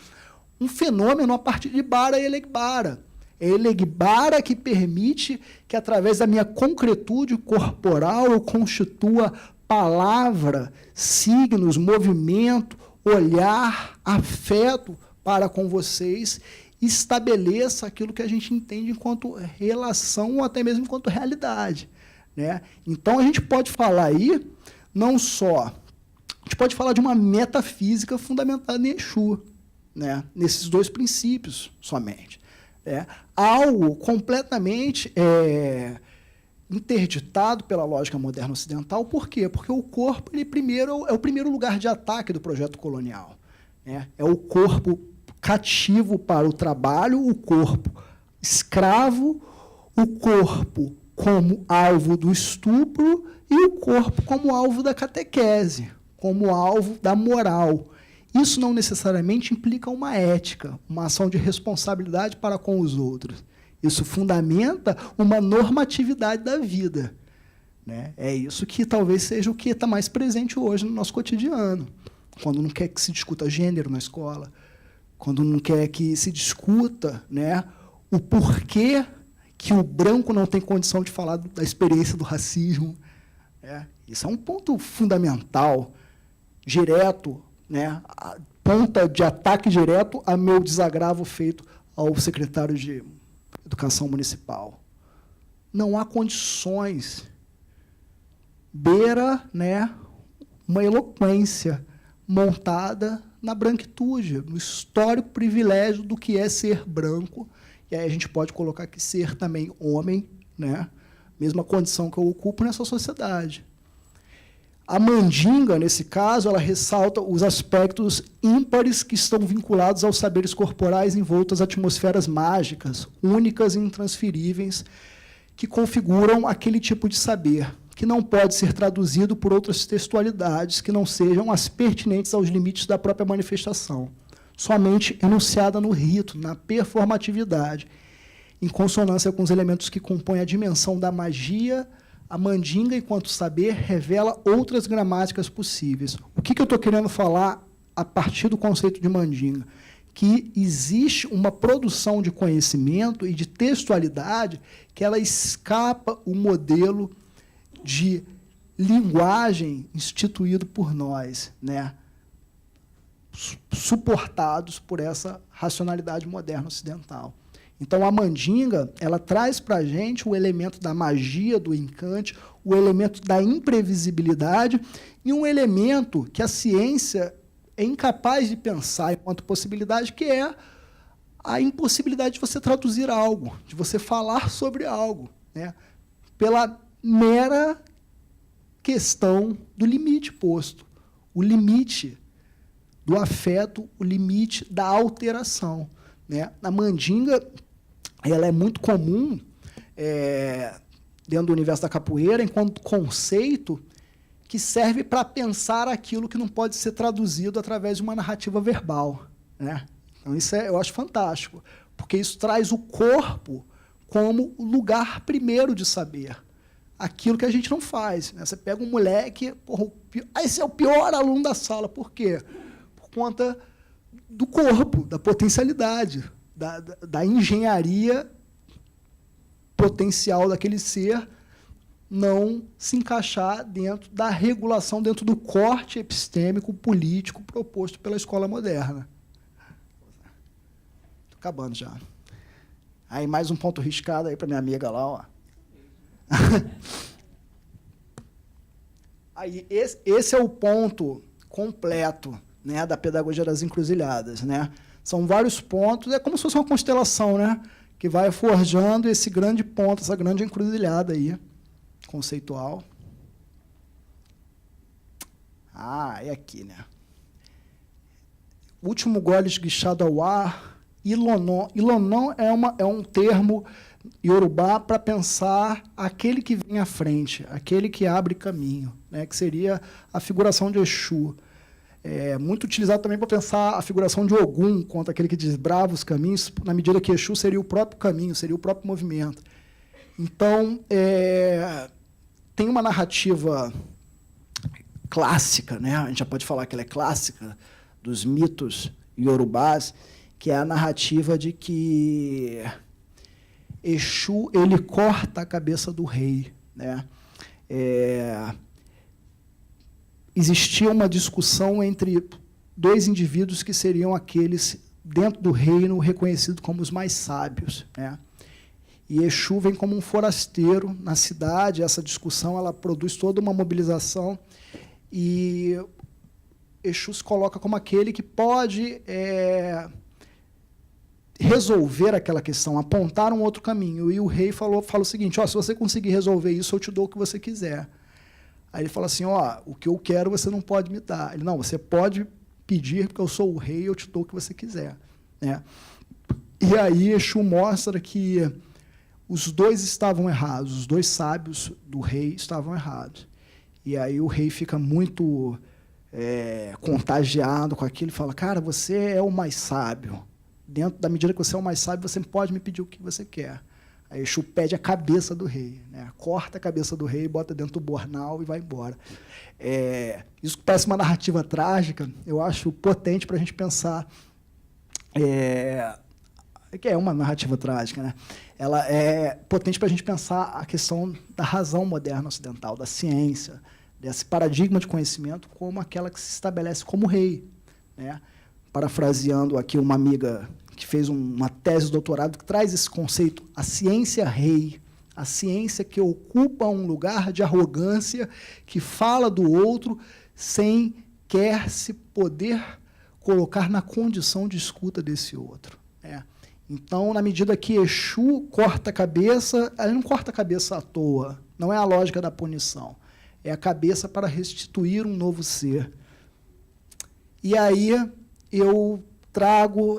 um fenômeno a partir de Bara e Elegbara. É Elegbara que permite que, através da minha concretude corporal, eu constitua palavra, signos, movimento, olhar, afeto para com vocês, estabeleça aquilo que a gente entende enquanto relação ou até mesmo enquanto realidade. Né? Então, a gente pode falar aí, não só... A gente pode falar de uma metafísica fundamentada em Exu, né? Nesses dois princípios somente. Algo completamente interditado pela lógica moderna ocidental. Por quê? Porque o corpo é o primeiro lugar de ataque do projeto colonial. Né? É o corpo cativo para o trabalho, o corpo escravo, o corpo como alvo do estupro e o corpo como alvo da catequese, como alvo da moral. Isso não necessariamente implica uma ética, uma ação de responsabilidade para com os outros. Isso fundamenta uma normatividade da vida. né? É isso que talvez seja o que está mais presente hoje no nosso cotidiano, quando não quer que se discuta gênero na escola, quando não quer que se discuta, né, o porquê que o branco não tem condição de falar da experiência do racismo. Né? Isso é um ponto fundamental, direto, né, ponta de ataque direto a meu desagravo feito ao secretário de Educação Municipal. Não há condições. Beira, né, uma eloquência montada na branquitude, no histórico privilégio do que é ser branco. E aí a gente pode colocar que ser também homem, né, mesma condição que eu ocupo nessa sociedade. A mandinga, nesse caso, ela ressalta os aspectos ímpares que estão vinculados aos saberes corporais envoltos às atmosferas mágicas, únicas e intransferíveis, que configuram aquele tipo de saber, que não pode ser traduzido por outras textualidades que não sejam as pertinentes aos limites da própria manifestação, somente enunciada no rito, na performatividade, em consonância com os elementos que compõem a dimensão da magia. A mandinga, enquanto saber, revela outras gramáticas possíveis. O que eu estou querendo falar a partir do conceito de mandinga? Que existe uma produção de conhecimento e de textualidade que ela escapa o modelo de linguagem instituído por nós, né, suportados por essa racionalidade moderna ocidental. Então, a mandinga, ela traz para a gente o elemento da magia, do encante, o elemento da imprevisibilidade e um elemento que a ciência é incapaz de pensar enquanto possibilidade, que é a impossibilidade de você traduzir algo, de você falar sobre algo, né, pela mera questão do limite posto, o limite do afeto, o limite da alteração. Né? A mandinga, ela é muito comum dentro do universo da capoeira, enquanto conceito que serve para pensar aquilo que não pode ser traduzido através de uma narrativa verbal. Né? Então, isso eu acho fantástico, porque isso traz o corpo como o lugar primeiro de saber. Aquilo que a gente não faz. Né? Você pega um moleque, porra, esse é o pior aluno da sala. Por quê? Por conta do corpo, da potencialidade, da engenharia potencial daquele ser não se encaixar dentro da regulação, dentro do corte epistêmico político proposto pela escola moderna. Estou acabando já. Aí, mais um ponto riscado aí para minha amiga lá, ó. Aí, esse é o ponto completo, né, da pedagogia das encruzilhadas, né? São vários pontos, é como se fosse uma constelação, né, que vai forjando esse grande ponto, essa grande encruzilhada aí, conceitual. É aqui, né? Último gole esguichado ao ar, Ilonon. Ilonon é um termo iorubá para pensar aquele que vem à frente, aquele que abre caminho, né, que seria a figuração de Exu. É muito utilizado também para pensar a figuração de Ogum, quanto aquele que desbrava os caminhos, na medida que Exu seria o próprio caminho, seria o próprio movimento. Então, tem uma narrativa clássica, né, a gente já pode falar que ela é clássica, dos mitos iorubás, que é a narrativa de que Exu ele corta a cabeça do rei. Né? Existia uma discussão entre dois indivíduos que seriam aqueles dentro do reino reconhecidos como os mais sábios. Né? E Exu vem como um forasteiro na cidade. Essa discussão ela produz toda uma mobilização e Exu se coloca como aquele que pode resolver aquela questão, apontar um outro caminho. E o rei fala o seguinte, se você conseguir resolver isso, eu te dou o que você quiser. Aí ele fala assim, o que eu quero você não pode me dar. Ele, não, você pode pedir, porque eu sou o rei, eu te dou o que você quiser. Né? E aí Exu mostra que os dois estavam errados, os dois sábios do rei estavam errados. E aí o rei fica muito contagiado com aquilo e fala, cara, você é o mais sábio. Dentro da medida que você é o mais sábio, você pode me pedir o que você quer. Aí Exu pede a cabeça do rei, né? Corta a cabeça do rei, bota dentro do bornal e vai embora. Isso que parece uma narrativa trágica, eu acho potente para a gente pensar. Que é uma narrativa trágica, né? Ela é potente para a gente pensar a questão da razão moderna ocidental, da ciência, desse paradigma de conhecimento como aquela que se estabelece como rei, né? Parafraseando aqui uma amiga que fez uma tese de doutorado que traz esse conceito, a ciência rei, a ciência que ocupa um lugar de arrogância, que fala do outro sem quer se poder colocar na condição de escuta desse outro, né? Então, na medida que Exu corta a cabeça, ele não corta a cabeça à toa, não é a lógica da punição, é a cabeça para restituir um novo ser. E aí eu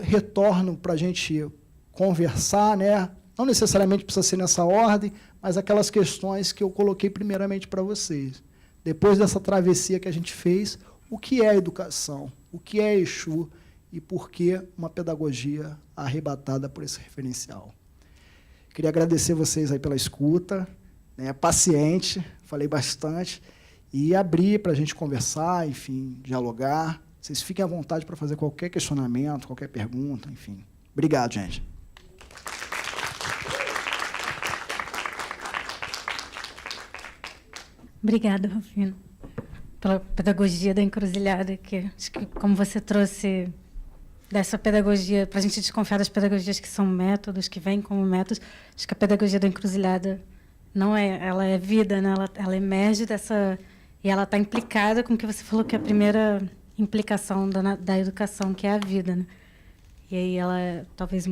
retorno para a gente conversar, né? Não necessariamente precisa ser nessa ordem, mas aquelas questões que eu coloquei primeiramente para vocês. Depois dessa travessia que a gente fez, o que é educação? O que é Exu? E por que uma pedagogia arrebatada por esse referencial? Queria agradecer vocês aí pela escuta, né? Paciente, falei bastante, e abrir para a gente conversar, enfim, dialogar. Vocês fiquem à vontade para fazer qualquer questionamento, qualquer pergunta, enfim. Obrigado, gente. Obrigada, Rufino, pela pedagogia da encruzilhada, que acho que, como você trouxe dessa pedagogia, para a gente desconfiar das pedagogias que são métodos, que vêm como métodos, acho que a pedagogia da encruzilhada não é, ela é vida, né? Ela emerge dessa, e ela está implicada com o que você falou, que é a primeira implicação da educação, que é a vida, né? E aí ela talvez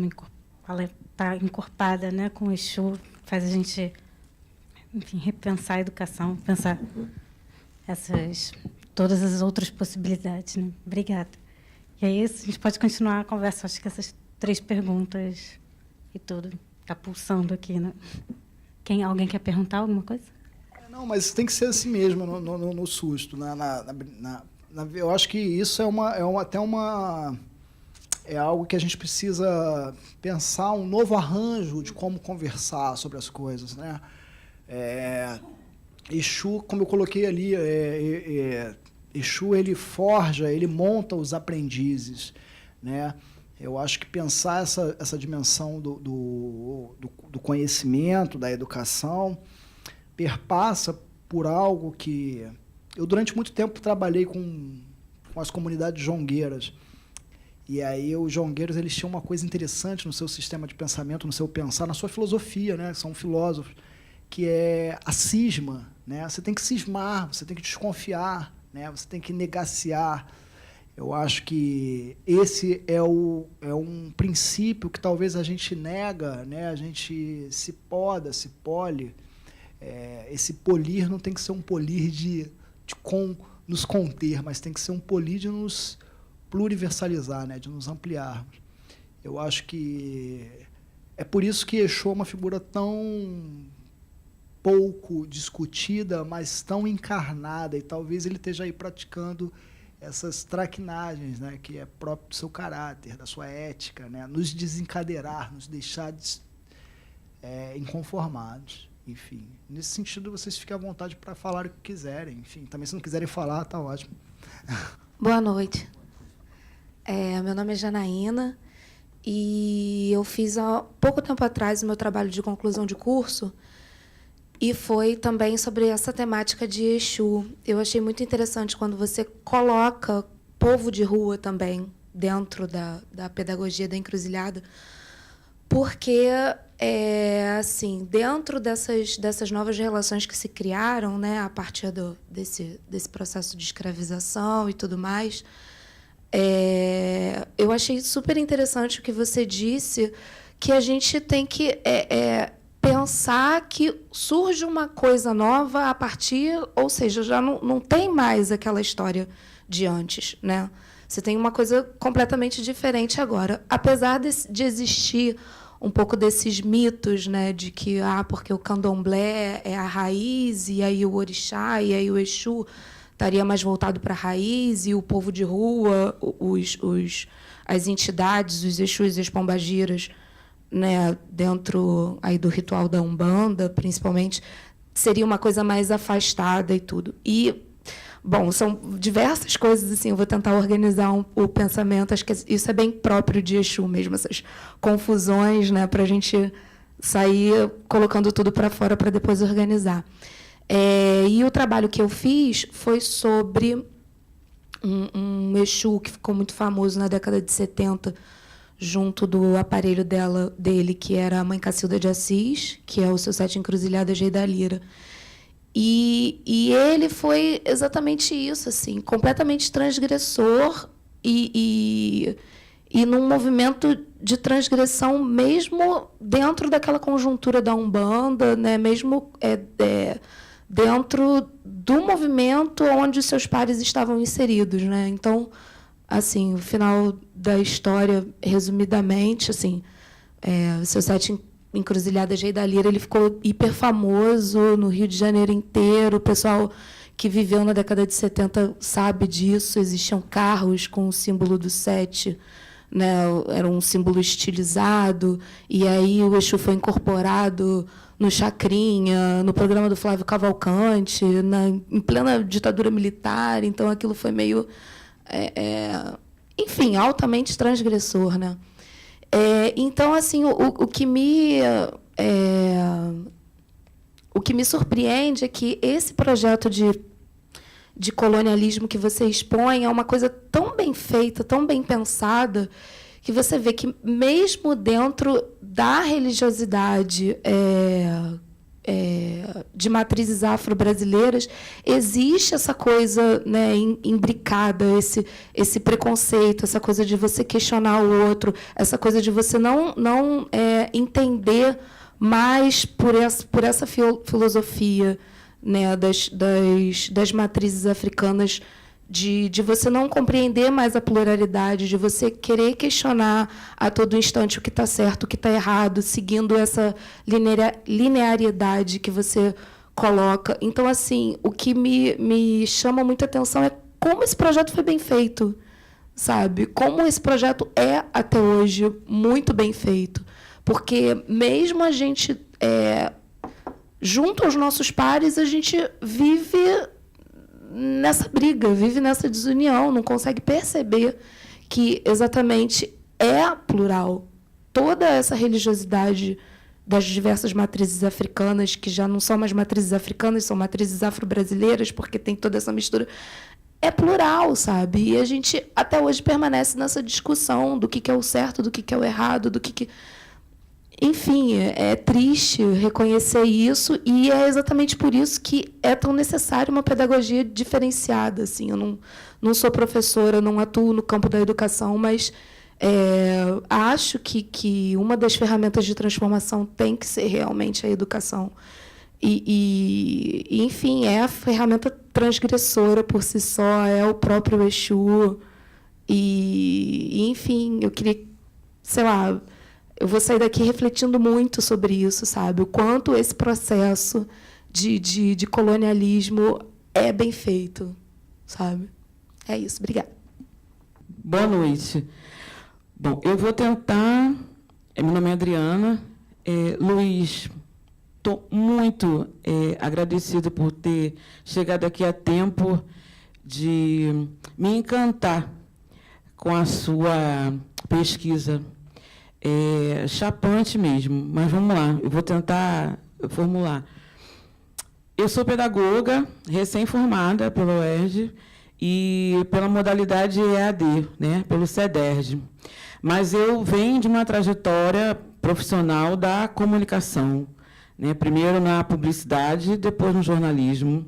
ela está encorpada, né, com o Exu, faz a gente, enfim, repensar a educação, pensar todas as outras possibilidades, né? Obrigada. E aí a gente pode continuar a conversa. Acho que essas 3 perguntas e tudo está pulsando aqui, né? Alguém quer perguntar alguma coisa? Não, mas tem que ser assim mesmo, no susto. Eu acho que isso é algo que a gente precisa pensar, um novo arranjo de como conversar sobre as coisas, né? Exu, como eu coloquei ali, Exu, ele forja, ele monta os aprendizes, né? Eu acho que pensar essa dimensão do conhecimento, da educação, perpassa por algo que... Eu, durante muito tempo, trabalhei com as comunidades jongueiras. E aí, os jongueiros, eles tinham uma coisa interessante no seu sistema de pensamento, no seu pensar, na sua filosofia, né? São filósofos, que é a cisma, né? Você tem que cismar, você tem que desconfiar, né? Você tem que negaciar. Eu acho que esse é um princípio que talvez a gente nega, né? A gente se poda, se pole. Esse polir não tem que ser um polir de nos conter, mas tem que ser um polir de nos pluriversalizar, né? De nos ampliarmos. Eu acho que é por isso que Exu é uma figura tão pouco discutida, mas tão encarnada, e talvez ele esteja aí praticando essas traquinagens, né, que é próprio do seu caráter, da sua ética, né, nos desencadeirar, nos deixar inconformados. Enfim, nesse sentido, vocês fiquem à vontade para falar o que quiserem. Enfim, também, se não quiserem falar, está ótimo. Boa noite. Meu nome é Janaína e eu fiz há pouco tempo atrás o meu trabalho de conclusão de curso, e foi também sobre essa temática de Exu. Eu achei muito interessante quando você coloca povo de rua também dentro da pedagogia da encruzilhada, porque, assim, dentro dessas novas relações que se criaram, né, a partir desse processo de escravização e tudo mais, eu achei super interessante o que você disse, que a gente tem que pensar que surge uma coisa nova a partir, ou seja, já não tem mais aquela história de antes, né? Você tem uma coisa completamente diferente agora. Apesar de existir um pouco desses mitos, né, de que porque o candomblé é a raiz, e aí o orixá, e aí o Exu estaria mais voltado para a raiz, e o povo de rua, as entidades, os Exus e as pombagiras, né, dentro aí do ritual da Umbanda, principalmente, seria uma coisa mais afastada e tudo. E, bom, são diversas coisas, assim, eu vou tentar organizar o pensamento, acho que isso é bem próprio de Exu mesmo, essas confusões, né, para a gente sair colocando tudo para fora para depois organizar. E o trabalho que eu fiz foi sobre um Exu que ficou muito famoso na década de 70, junto do aparelho dele, que era a Mãe Cacilda de Assis, que é o seu 7 Encruzilhadas Rei da Lira. E ele foi exatamente isso, assim, completamente transgressor e num movimento de transgressão mesmo dentro daquela conjuntura da Umbanda, né, mesmo dentro do movimento onde os seus pares estavam inseridos, né? Então, assim, o final da história, resumidamente, assim, o seu 7 Encruzilhadas Rei da Lira, ele ficou hiper famoso no Rio de Janeiro inteiro. O pessoal que viveu na década de 70 sabe disso. Existiam carros com o símbolo do 7, né? Era um símbolo estilizado, e aí o Exu foi incorporado no Chacrinha, no programa do Flávio Cavalcante, em plena ditadura militar. Então, aquilo foi meio... enfim, altamente transgressor, né? Então, assim, o que me surpreende é que esse projeto de colonialismo que você expõe é uma coisa tão bem feita, tão bem pensada, que você vê que, mesmo dentro da religiosidade de matrizes afro-brasileiras, existe essa coisa, né, imbricada, esse preconceito, essa coisa de você questionar o outro, essa coisa de você não entender mais por essa filosofia, né, das matrizes africanas, de você não compreender mais a pluralidade, de você querer questionar a todo instante o que está certo, o que está errado, seguindo essa linearidade que você coloca. Então, assim, o que me chama muita atenção é como esse projeto foi bem feito, sabe? Como esse projeto é, até hoje, muito bem feito. Porque, mesmo a gente, junto aos nossos pares, a gente vive nessa briga, vive nessa desunião, não consegue perceber que exatamente é plural. Toda essa religiosidade das diversas matrizes africanas, que já não são mais matrizes africanas, são matrizes afro-brasileiras, porque tem toda essa mistura, é plural, sabe? E a gente até hoje permanece nessa discussão do que é o certo, do que é o errado, do que... Enfim, é triste reconhecer isso, e é exatamente por isso que é tão necessária uma pedagogia diferenciada. Assim, eu não sou professora, não atuo no campo da educação, mas acho que uma das ferramentas de transformação tem que ser realmente a educação. Enfim, é a ferramenta transgressora por si só, é o próprio Exu. Enfim, eu queria, sei lá... Eu vou sair daqui refletindo muito sobre isso, sabe? O quanto esse processo de colonialismo é bem feito, sabe? É isso. Obrigada. Boa noite. Bom, eu vou tentar... Meu nome é Adriana. Luiz, estou muito agradecida por ter chegado aqui a tempo de me encantar com a sua pesquisa. Chapante mesmo, mas vamos lá, eu vou tentar formular. Eu sou pedagoga, recém-formada pela UERJ e pela modalidade EAD, né, pelo CEDERJ. Mas eu venho de uma trajetória profissional da comunicação, né, primeiro na publicidade, depois no jornalismo,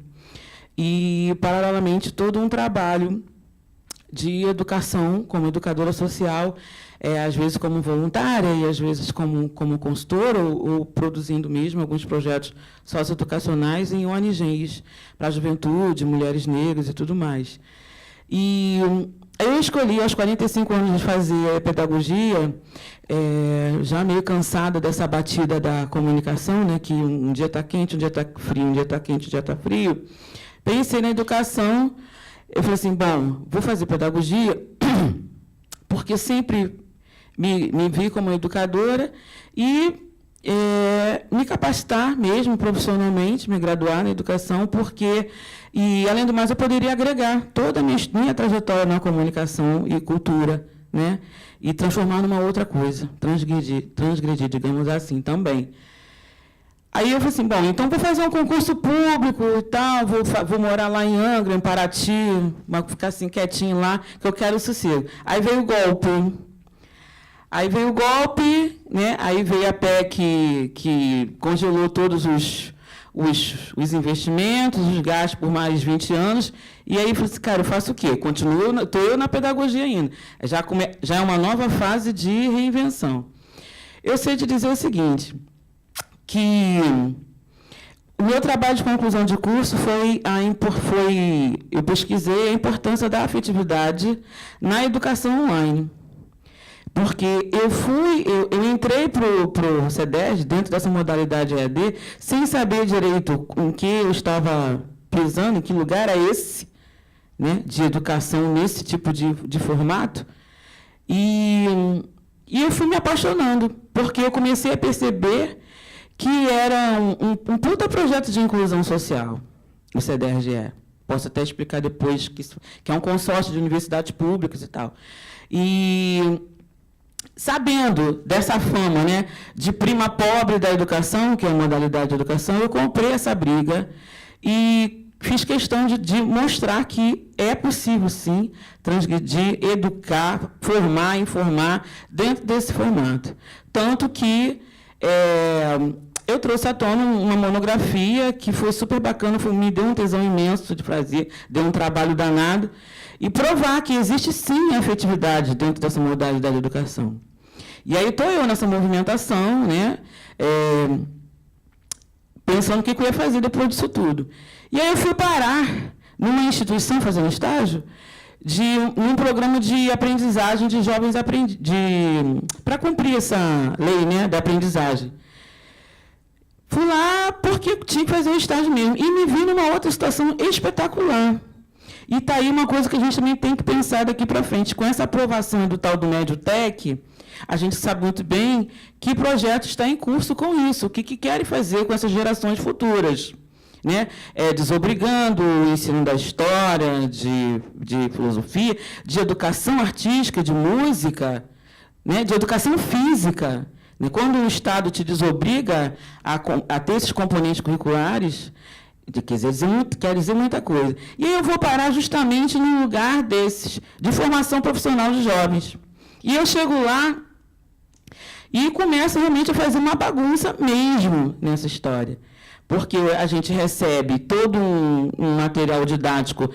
e, paralelamente, todo um trabalho de educação, como educadora social, às vezes como voluntária e às vezes como consultora ou produzindo mesmo alguns projetos socioeducacionais em ONGs para a juventude, mulheres negras e tudo mais. E eu escolhi, aos 45 anos, de fazer pedagogia, já meio cansada dessa batida da comunicação, né, que um dia está quente, um dia está frio, um dia está quente, um dia está frio. Pensei na educação, eu falei assim, bom, vou fazer pedagogia, porque sempre me vi como educadora e me capacitar mesmo profissionalmente, me graduar na educação, porque, e além do mais, eu poderia agregar toda a minha trajetória na comunicação e cultura, né? E transformar numa outra coisa, transgredir, digamos assim, também. Aí eu falei assim, bom, então vou fazer um concurso público e tal, vou morar lá em Angra, em Paraty, vou ficar assim quietinho lá, que eu quero sossego. Aí veio o golpe. Né? Aí veio a PEC que congelou todos os investimentos, os gastos por mais 20 anos. E aí eu falei assim, cara, eu faço o quê? Estou eu na pedagogia ainda. Já é uma nova fase de reinvenção. Eu sei te dizer o seguinte, que o meu trabalho de conclusão de curso eu pesquisei a importância da afetividade na educação online. Porque eu entrei para o CEDERJ, dentro dessa modalidade EAD, sem saber direito em que eu estava pisando, em que lugar é esse, né, de educação nesse tipo de formato. E eu fui me apaixonando, porque eu comecei a perceber que era um puta projeto de inclusão social, o CEDERJ. Posso até explicar depois que é um consórcio de universidades públicas e tal. E sabendo dessa fama, né, de prima pobre da educação, que é a modalidade de educação, eu comprei essa briga e fiz questão de mostrar que é possível, sim, transgredir, educar, formar, informar dentro desse formato. Tanto que eu trouxe à tona uma monografia que foi super bacana, me deu um tesão imenso de fazer, deu um trabalho danado, e provar que existe, sim, afetividade dentro dessa modalidade de educação. E aí estou eu nessa movimentação, né, pensando o que eu ia fazer depois disso tudo. E aí eu fui parar numa instituição, fazendo estágio, num programa de aprendizagem de jovens para cumprir essa lei, né, da aprendizagem. Fui lá porque tinha que fazer um estágio mesmo. E me vi numa outra situação espetacular. E está aí uma coisa que a gente também tem que pensar daqui para frente. Com essa aprovação do tal do MedioTech, a gente sabe muito bem que projeto está em curso com isso, o que querem fazer com essas gerações futuras. Né? Desobrigando o ensino da história, de filosofia, de educação artística, de música, né? De educação física. Quando o Estado te desobriga a ter esses componentes curriculares, quer dizer muita coisa. E aí eu vou parar justamente num lugar desses, de formação profissional de jovens. E eu chego lá e começo realmente a fazer uma bagunça mesmo nessa história. Porque a gente recebe todo um material didático,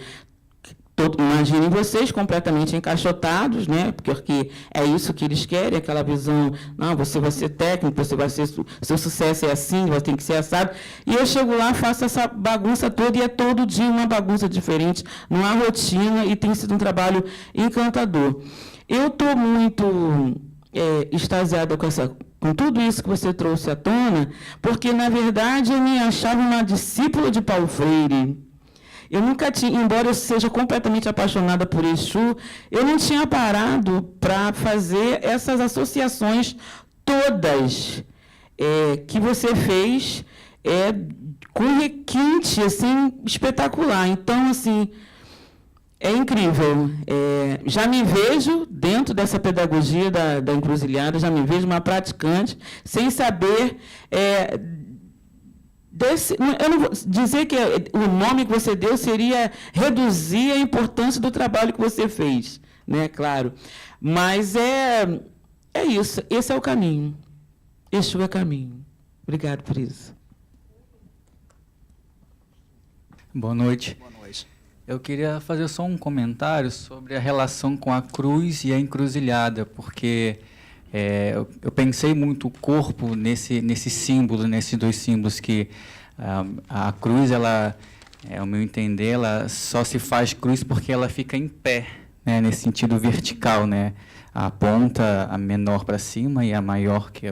imaginem vocês, completamente encaixotados, né? Porque é isso que eles querem, aquela visão, não, você vai ser técnico, seu sucesso é assim, vai ter que ser assado. E eu chego lá, faço essa bagunça toda, e é todo dia uma bagunça diferente, não há rotina, e tem sido um trabalho encantador. Eu estou muito extasiada com tudo isso que você trouxe à tona, porque, na verdade, eu me achava uma discípula de Paulo Freire. Eu nunca tinha, embora eu seja completamente apaixonada por Exu, eu não tinha parado para fazer essas associações todas que você fez com requinte assim, espetacular. Então, assim, é incrível. Já me vejo dentro dessa pedagogia da encruzilhada, já me vejo uma praticante, sem saber... eu não vou dizer que o nome que você deu seria reduzir a importância do trabalho que você fez, né? Claro. Mas é isso. Esse é o caminho. Exu é caminho. Obrigado por isso. Boa noite. Boa noite. Eu queria fazer só um comentário sobre a relação com a cruz e a encruzilhada, porque eu pensei muito o corpo nesse símbolo, nesses dois símbolos, que a cruz, ela, ao meu entender, ela só se faz cruz porque ela fica em pé, né, nesse sentido vertical, né? A ponta, a menor para cima, e a maior, que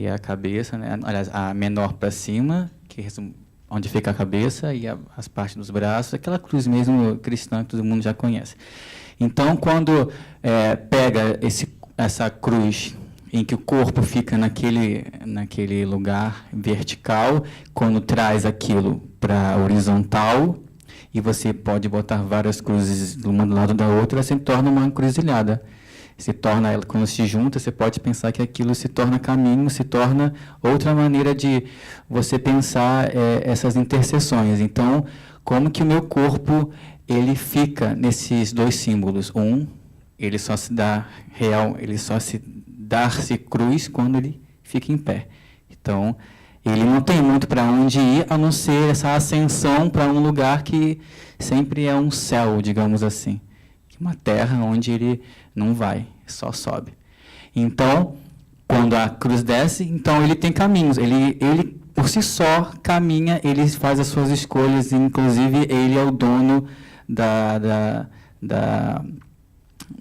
é a cabeça, né? Aliás, a menor para cima, que onde fica a cabeça, e as partes dos braços, aquela cruz mesmo cristã que todo mundo já conhece. Então, quando pega essa cruz em que o corpo fica naquele lugar vertical, quando traz aquilo para horizontal, e você pode botar várias cruzes uma do lado da outra, ela se torna uma encruzilhada. Se torna, quando se junta, você pode pensar que aquilo se torna caminho, se torna outra maneira de você pensar essas interseções. Então, como que o meu corpo ele fica nesses dois símbolos? Ele só se dá real, ele só se dá-se cruz quando ele fica em pé. Então, ele não tem muito para onde ir, a não ser essa ascensão para um lugar que sempre é um céu, digamos assim. Uma terra onde ele não vai, só sobe. Então, quando a cruz desce, então ele tem caminhos. Ele por si só caminha, ele faz as suas escolhas, inclusive ele é o dono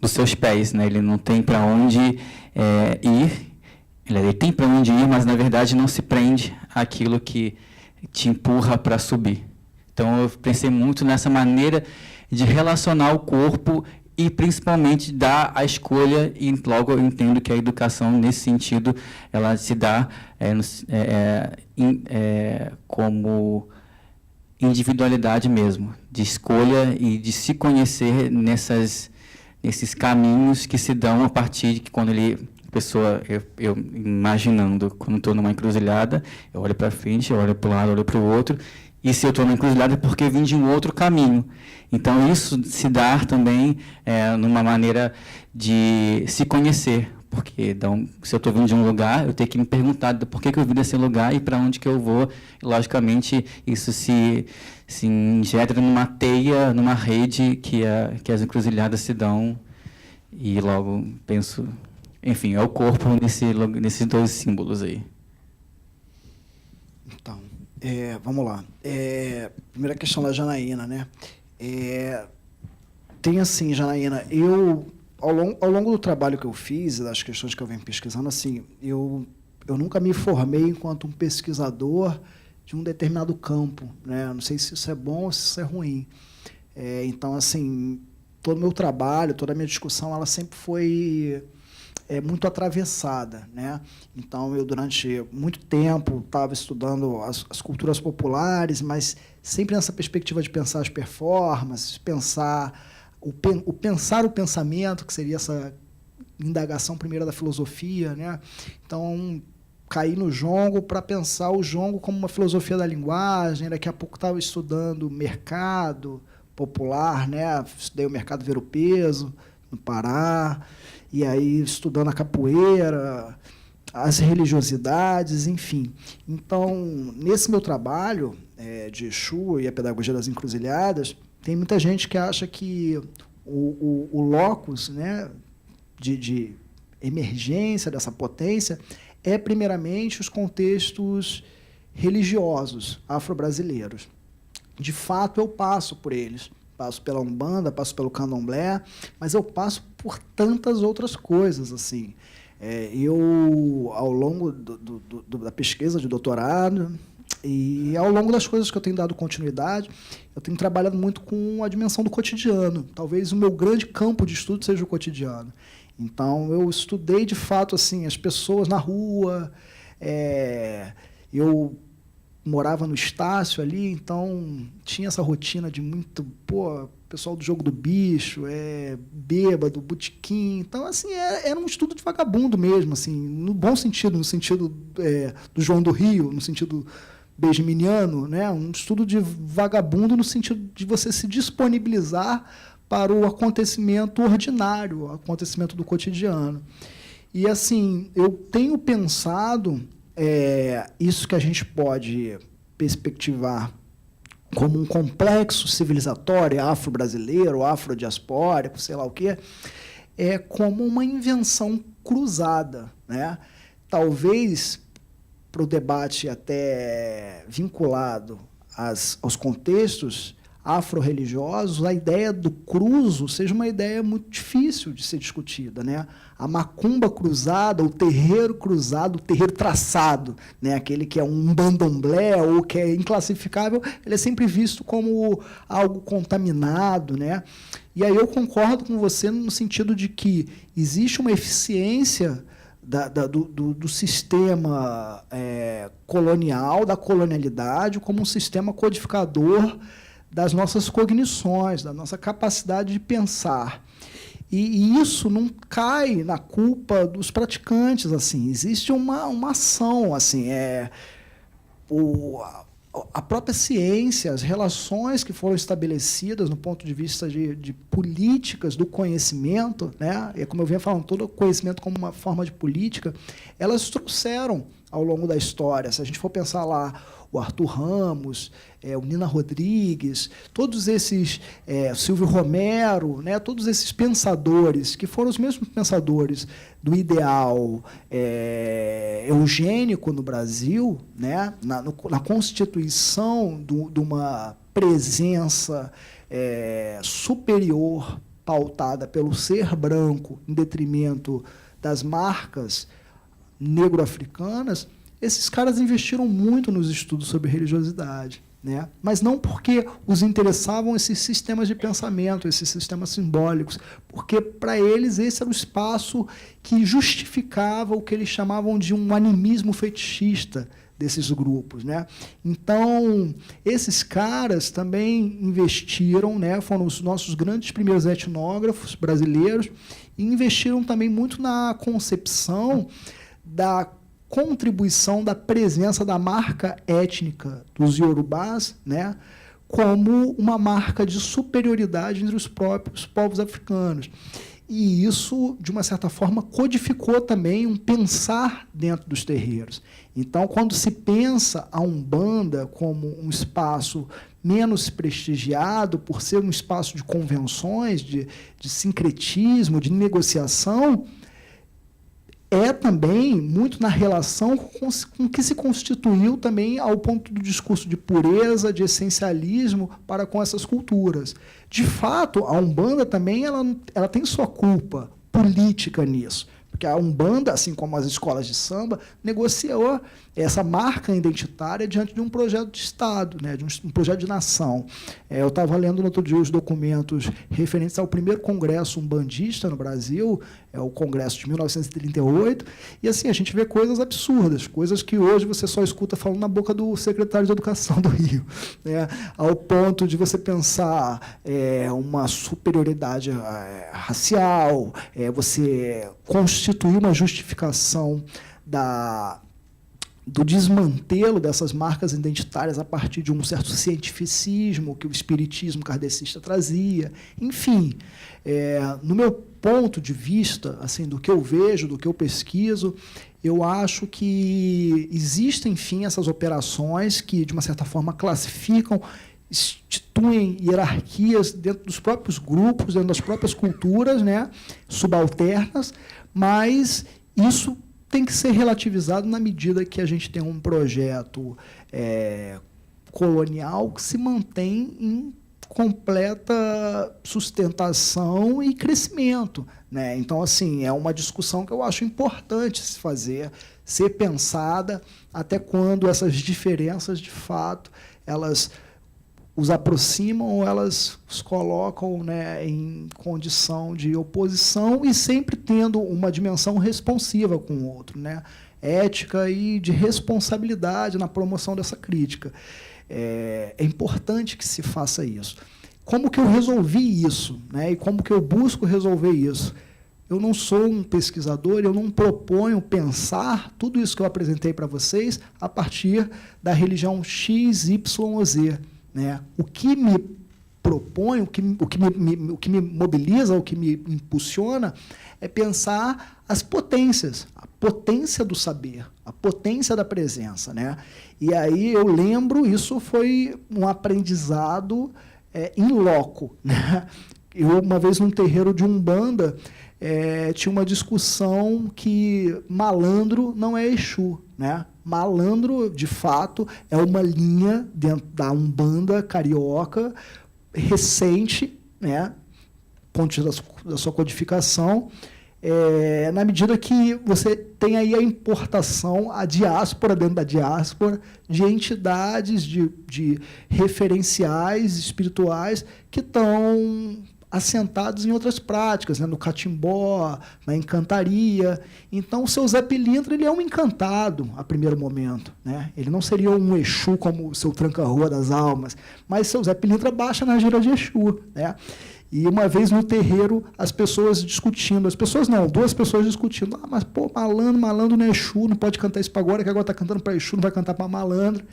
dos seus pés, né? Ele não tem para onde ir. Ele tem para onde ir, mas na verdade não se prende àquilo que te empurra para subir. Então eu pensei muito nessa maneira de relacionar o corpo e principalmente dar a escolha, e logo eu entendo que a educação, nesse sentido, ela se dá como individualidade mesmo, de escolha e de se conhecer nesses caminhos que se dão a partir de que quando eu imaginando, quando estou numa encruzilhada, eu olho para frente, eu olho para o lado, eu olho para o outro, e se eu estou na encruzilhada é porque eu vim de um outro caminho. Então, isso se dá também numa maneira de se conhecer, porque se eu estou vindo de um lugar, eu tenho que me perguntar por que eu vim desse lugar e para onde que eu vou. E, logicamente, isso se injeta numa teia, numa rede que as encruzilhadas se dão, e logo penso... Enfim, é o corpo nesses dois símbolos aí. Então, vamos lá. Primeira questão da Janaína, né? Tem assim, Janaína, ao longo do trabalho que eu fiz, das questões que eu venho pesquisando, assim, eu nunca me formei enquanto um pesquisador de um determinado campo, né? Não sei se isso é bom ou se isso é ruim. Então, assim, todo o meu trabalho, toda a minha discussão, ela sempre foi... muito atravessada, né? Então, eu, durante muito tempo, estava estudando as culturas populares, mas sempre nessa perspectiva de pensar as performances, pensar o pensamento, que seria essa indagação primeira da filosofia, né? Então, caí no jongo para pensar o jongo como uma filosofia da linguagem. Daqui a pouco estava estudando mercado popular, né? Estudei o mercado ver-o-peso, no Pará, e aí estudando a capoeira, as religiosidades, enfim. Então, nesse meu trabalho de Exu e a pedagogia das encruzilhadas, tem muita gente que acha que o locus, né, de emergência dessa potência é, primeiramente, os contextos religiosos afro-brasileiros. De fato, eu passo por eles. Passo pela Umbanda, passo pelo Candomblé, mas eu passo por tantas outras coisas, assim. Eu, ao longo da pesquisa de doutorado e ao longo das coisas que eu tenho dado continuidade, eu tenho trabalhado muito com a dimensão do cotidiano. Talvez o meu grande campo de estudo seja o cotidiano. Então, eu estudei, de fato, assim, as pessoas na rua. Eu morava no Estácio ali, então tinha essa rotina de muito, pessoal do jogo do bicho, bêbado, botequim. Então, assim, era um estudo de vagabundo mesmo, assim, no bom sentido, no sentido do João do Rio, no sentido benjaminiano, né? Um estudo de vagabundo no sentido de você se disponibilizar para o acontecimento ordinário, o acontecimento do cotidiano. E, assim, eu tenho pensado... isso que a gente pode perspectivar como um complexo civilizatório afro-brasileiro, afro-diaspórico, sei lá o quê, é como uma invenção cruzada, né? Talvez, para o debate até vinculado aos contextos afro-religiosos, a ideia do cruzo seja uma ideia muito difícil de ser discutida, né? A macumba cruzada, o terreiro cruzado, o terreiro traçado, né? Aquele que é um bandomblé ou que é inclassificável, ele é sempre visto como algo contaminado, né? E aí eu concordo com você no sentido de que existe uma eficiência do sistema colonial, da colonialidade, como um sistema codificador das nossas cognições, da nossa capacidade de pensar. E isso não cai na culpa dos praticantes. Assim, existe uma ação. Assim, a própria ciência, as relações que foram estabelecidas no ponto de vista de políticas do conhecimento, né? E como eu venho falando, todo o conhecimento como uma forma de política, elas trouxeram ao longo da história. Se a gente for pensar lá, o Arthur Ramos, o Nina Rodrigues, todos esses, Silvio Romero, né, todos esses pensadores, que foram os mesmos pensadores do ideal eugênico no Brasil, né, na constituição de uma presença superior pautada pelo ser branco em detrimento das marcas negro-africanas, esses caras investiram muito nos estudos sobre religiosidade, né? Mas não porque os interessavam esses sistemas de pensamento, esses sistemas simbólicos, porque, para eles, esse era o espaço que justificava o que eles chamavam de um animismo fetichista desses grupos, né? Então, esses caras também investiram, né? Foram os nossos grandes primeiros etnógrafos brasileiros, e investiram também muito na concepção da contribuição da presença da marca étnica dos iorubás, né, como uma marca de superioridade entre os próprios povos africanos. E isso, de uma certa forma, codificou também um pensar dentro dos terreiros. Então, quando se pensa a Umbanda como um espaço menos prestigiado, por ser um espaço de convenções, de sincretismo, de negociação, também muito na relação com que se constituiu também ao ponto do discurso de pureza, de essencialismo para com essas culturas. De fato, a Umbanda também ela tem sua culpa política nisso, porque a Umbanda, assim como as escolas de samba, negociou essa marca identitária diante de um projeto de Estado, né, de um projeto de nação. Eu estava lendo no outro dia os documentos referentes ao primeiro congresso umbandista no Brasil, o congresso de 1938, e assim, a gente vê coisas absurdas, coisas que hoje você só escuta falando na boca do secretário de Educação do Rio, né, ao ponto de você pensar uma superioridade racial, você constituir uma justificação do desmantelo dessas marcas identitárias a partir de um certo cientificismo que o espiritismo kardecista trazia. Enfim, no meu ponto de vista, assim, do que eu vejo, do que eu pesquiso, eu acho que existem, enfim, essas operações que, de uma certa forma, classificam, instituem hierarquias dentro dos próprios grupos, dentro das próprias culturas, né, subalternas, mas isso tem que ser relativizado na medida que a gente tem um projeto colonial que se mantém em completa sustentação e crescimento, né? Então, assim, é uma discussão que eu acho importante se fazer, ser pensada, até quando essas diferenças, de fato, elas os aproximam ou elas os colocam, né, em condição de oposição e sempre tendo uma dimensão responsiva com o outro, né, ética e de responsabilidade na promoção dessa crítica. É importante que se faça isso. Como que eu resolvi isso, né, e como que eu busco resolver isso? Eu não sou um pesquisador, eu não proponho pensar tudo isso que eu apresentei para vocês a partir da religião X, Y ou Z. Né? O que me propõe, o que me mobiliza, o que me impulsiona é pensar as potências, a potência do saber, a potência da presença. Né? E aí eu lembro, isso foi um aprendizado in loco. Né? Eu, uma vez, num terreiro de Umbanda, tinha uma discussão que malandro não é Exu, né? Malandro, de fato, é uma linha dentro da Umbanda carioca, recente, né, do ponto de vista da sua codificação, na medida que você tem aí a importação, a diáspora, dentro da diáspora, de entidades, de referenciais espirituais que estão assentados em outras práticas, né? No catimbó, na encantaria. Então, o seu Zé Pilintra, ele é um encantado a primeiro momento, né? Ele não seria um Exu como o seu Tranca-Rua das Almas, mas seu Zé Pilintra baixa na gira de Exu, né? E uma vez no terreiro, as pessoas discutindo, duas pessoas discutindo, mas pô, malandro não é Exu, não pode cantar isso para agora, que agora está cantando para Exu, não vai cantar para malandro.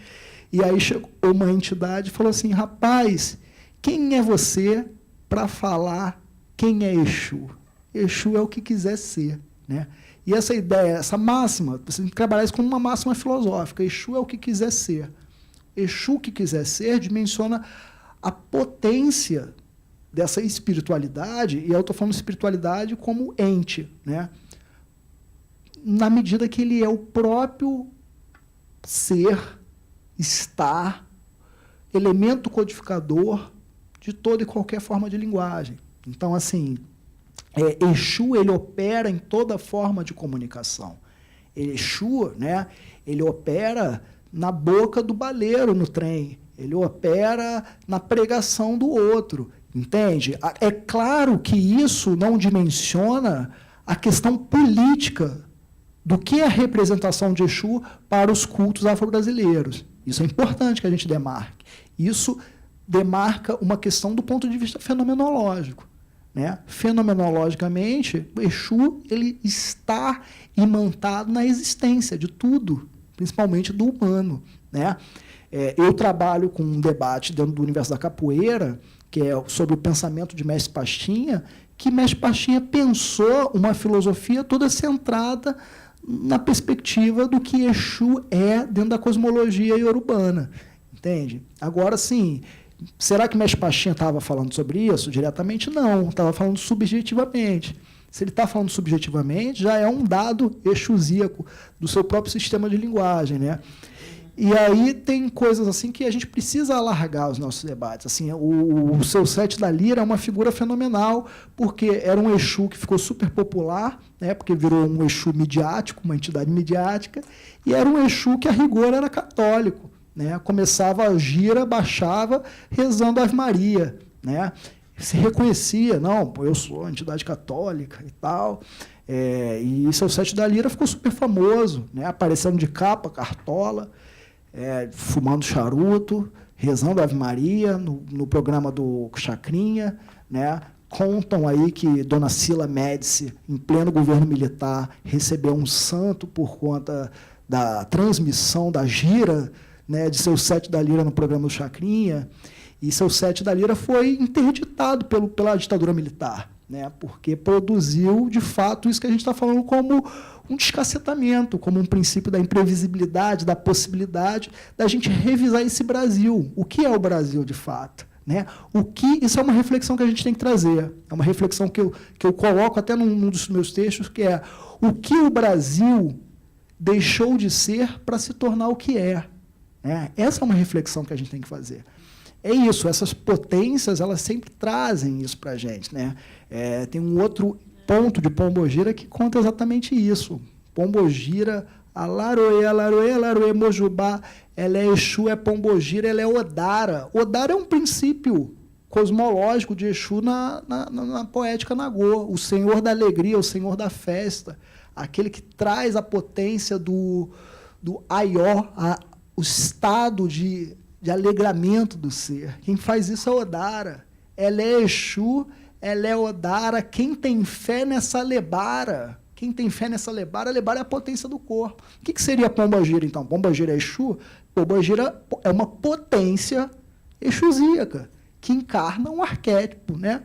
E aí chegou uma entidade e falou assim, rapaz, quem é você para falar quem é Exu? Exu é o que quiser ser, né? E essa ideia, essa máxima, você tem que trabalhar isso como uma máxima filosófica, Exu é o que quiser ser. Exu que quiser ser dimensiona a potência dessa espiritualidade, e eu estou falando espiritualidade como ente, né? Na medida que ele é o próprio ser, estar, elemento codificador de toda e qualquer forma de linguagem. Então, assim, Exu, ele opera em toda forma de comunicação. Exu, né, ele opera na boca do baleiro no trem, ele opera na pregação do outro, entende? É claro que isso não dimensiona a questão política do que é a representação de Exu para os cultos afro-brasileiros. Isso é importante que a gente demarque. Isso demarca uma questão do ponto de vista fenomenológico, né? Fenomenologicamente, o Exu ele está imantado na existência de tudo, principalmente do humano, né? Eu trabalho com um debate dentro do universo da capoeira, que é sobre o pensamento de Mestre Pastinha, que Mestre Pastinha pensou uma filosofia toda centrada na perspectiva do que Exu é dentro da cosmologia iorubana, entende? Agora, sim, será que Mestre Pastinha estava falando sobre isso diretamente? Não, estava falando subjetivamente. Se ele está falando subjetivamente, já é um dado exusíaco do seu próprio sistema de linguagem, né? E aí tem coisas assim que a gente precisa alargar os nossos debates. Assim, o seu Sete da Lira é uma figura fenomenal, porque era um Exu que ficou super popular, né, porque virou um Exu midiático, uma entidade midiática, e era um Exu que, a rigor, era católico, né? Começava a gira, baixava, rezando Ave Maria, né? Se reconhecia, não, eu sou uma entidade católica e tal. E seu Sete da Lira ficou super famoso, né? Aparecendo de capa, cartola, fumando charuto, rezando Ave Maria, no programa do Chacrinha, né? Contam aí que Dona Cila Médici, em pleno governo militar, recebeu um santo por conta da transmissão da gira, né, de seu Sete da Lira no programa do Chacrinha, e seu Sete da Lira foi interditado pela ditadura militar, né, porque produziu, de fato, isso que a gente está falando como um descacetamento, como um princípio da imprevisibilidade, da possibilidade da gente revisar esse Brasil. O que é o Brasil, de fato? Né? Isso é uma reflexão que a gente tem que trazer. É uma reflexão que eu coloco até num dos meus textos, que é o que o Brasil deixou de ser para se tornar o que é. Essa é uma reflexão que a gente tem que fazer. É isso, essas potências, elas sempre trazem isso para a gente, né? Tem um outro ponto de Pombogira que conta exatamente isso. Pombogira, Alaroê, Mojubá, ela é Exu, é Pombogira, ela é Odara. Odara é um princípio cosmológico de Exu na poética Nagô, o senhor da alegria, o senhor da festa, aquele que traz a potência do Aió, o estado de alegramento do ser. Quem faz isso é Odara. Ela é Exu, ela é Odara. Quem tem fé nessa lebara? Quem tem fé nessa lebara? A lebara é a potência do corpo. O que seria Pombogira, então? Pombogira é Exu? Pombogira é uma potência exusíaca, que encarna um arquétipo, né?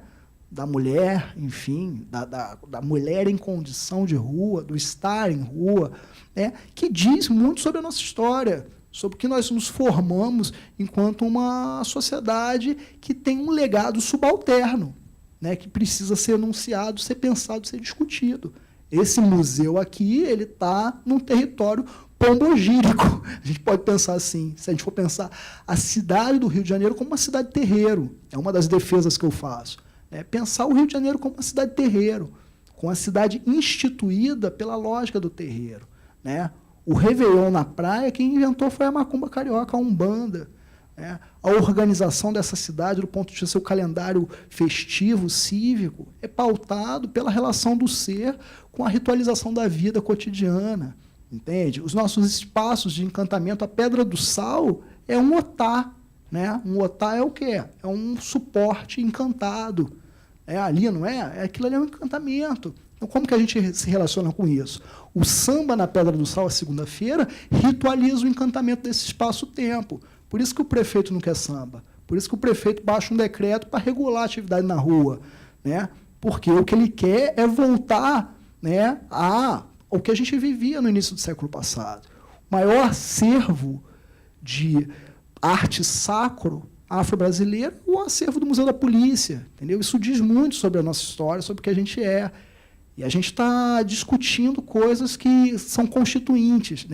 Da mulher, enfim, da mulher em condição de rua, do estar em rua, né? Que diz muito sobre a nossa história, sobre o que nós nos formamos enquanto uma sociedade que tem um legado subalterno, né, que precisa ser enunciado, ser pensado, ser discutido. Esse museu aqui, ele está num território pombogírico. A gente pode pensar assim, se a gente for pensar a cidade do Rio de Janeiro como uma cidade terreiro, é uma das defesas que eu faço. Pensar o Rio de Janeiro como uma cidade terreiro, com a cidade instituída pela lógica do terreiro. O Réveillon na praia, quem inventou foi a macumba carioca, a Umbanda. A organização dessa cidade, do ponto de vista do seu calendário festivo, cívico, é pautado pela relação do ser com a ritualização da vida cotidiana. Entende? Os nossos espaços de encantamento, a Pedra do Sal é um otá. Um otá é o quê? É um suporte encantado. Ali, não é? Aquilo ali é um encantamento. Então, como que a gente se relaciona com isso? O samba na Pedra do Sal, a segunda-feira, ritualiza o encantamento desse espaço-tempo. Por isso que o prefeito não quer samba. Por isso que o prefeito baixa um decreto para regular a atividade na rua. Porque o que ele quer é voltar ao que a gente vivia no início do século passado. O maior acervo de arte sacro afro-brasileiro é o acervo do Museu da Polícia. Entendeu? Isso diz muito sobre a nossa história, sobre o que a gente é. E a gente está discutindo coisas que são constituintes.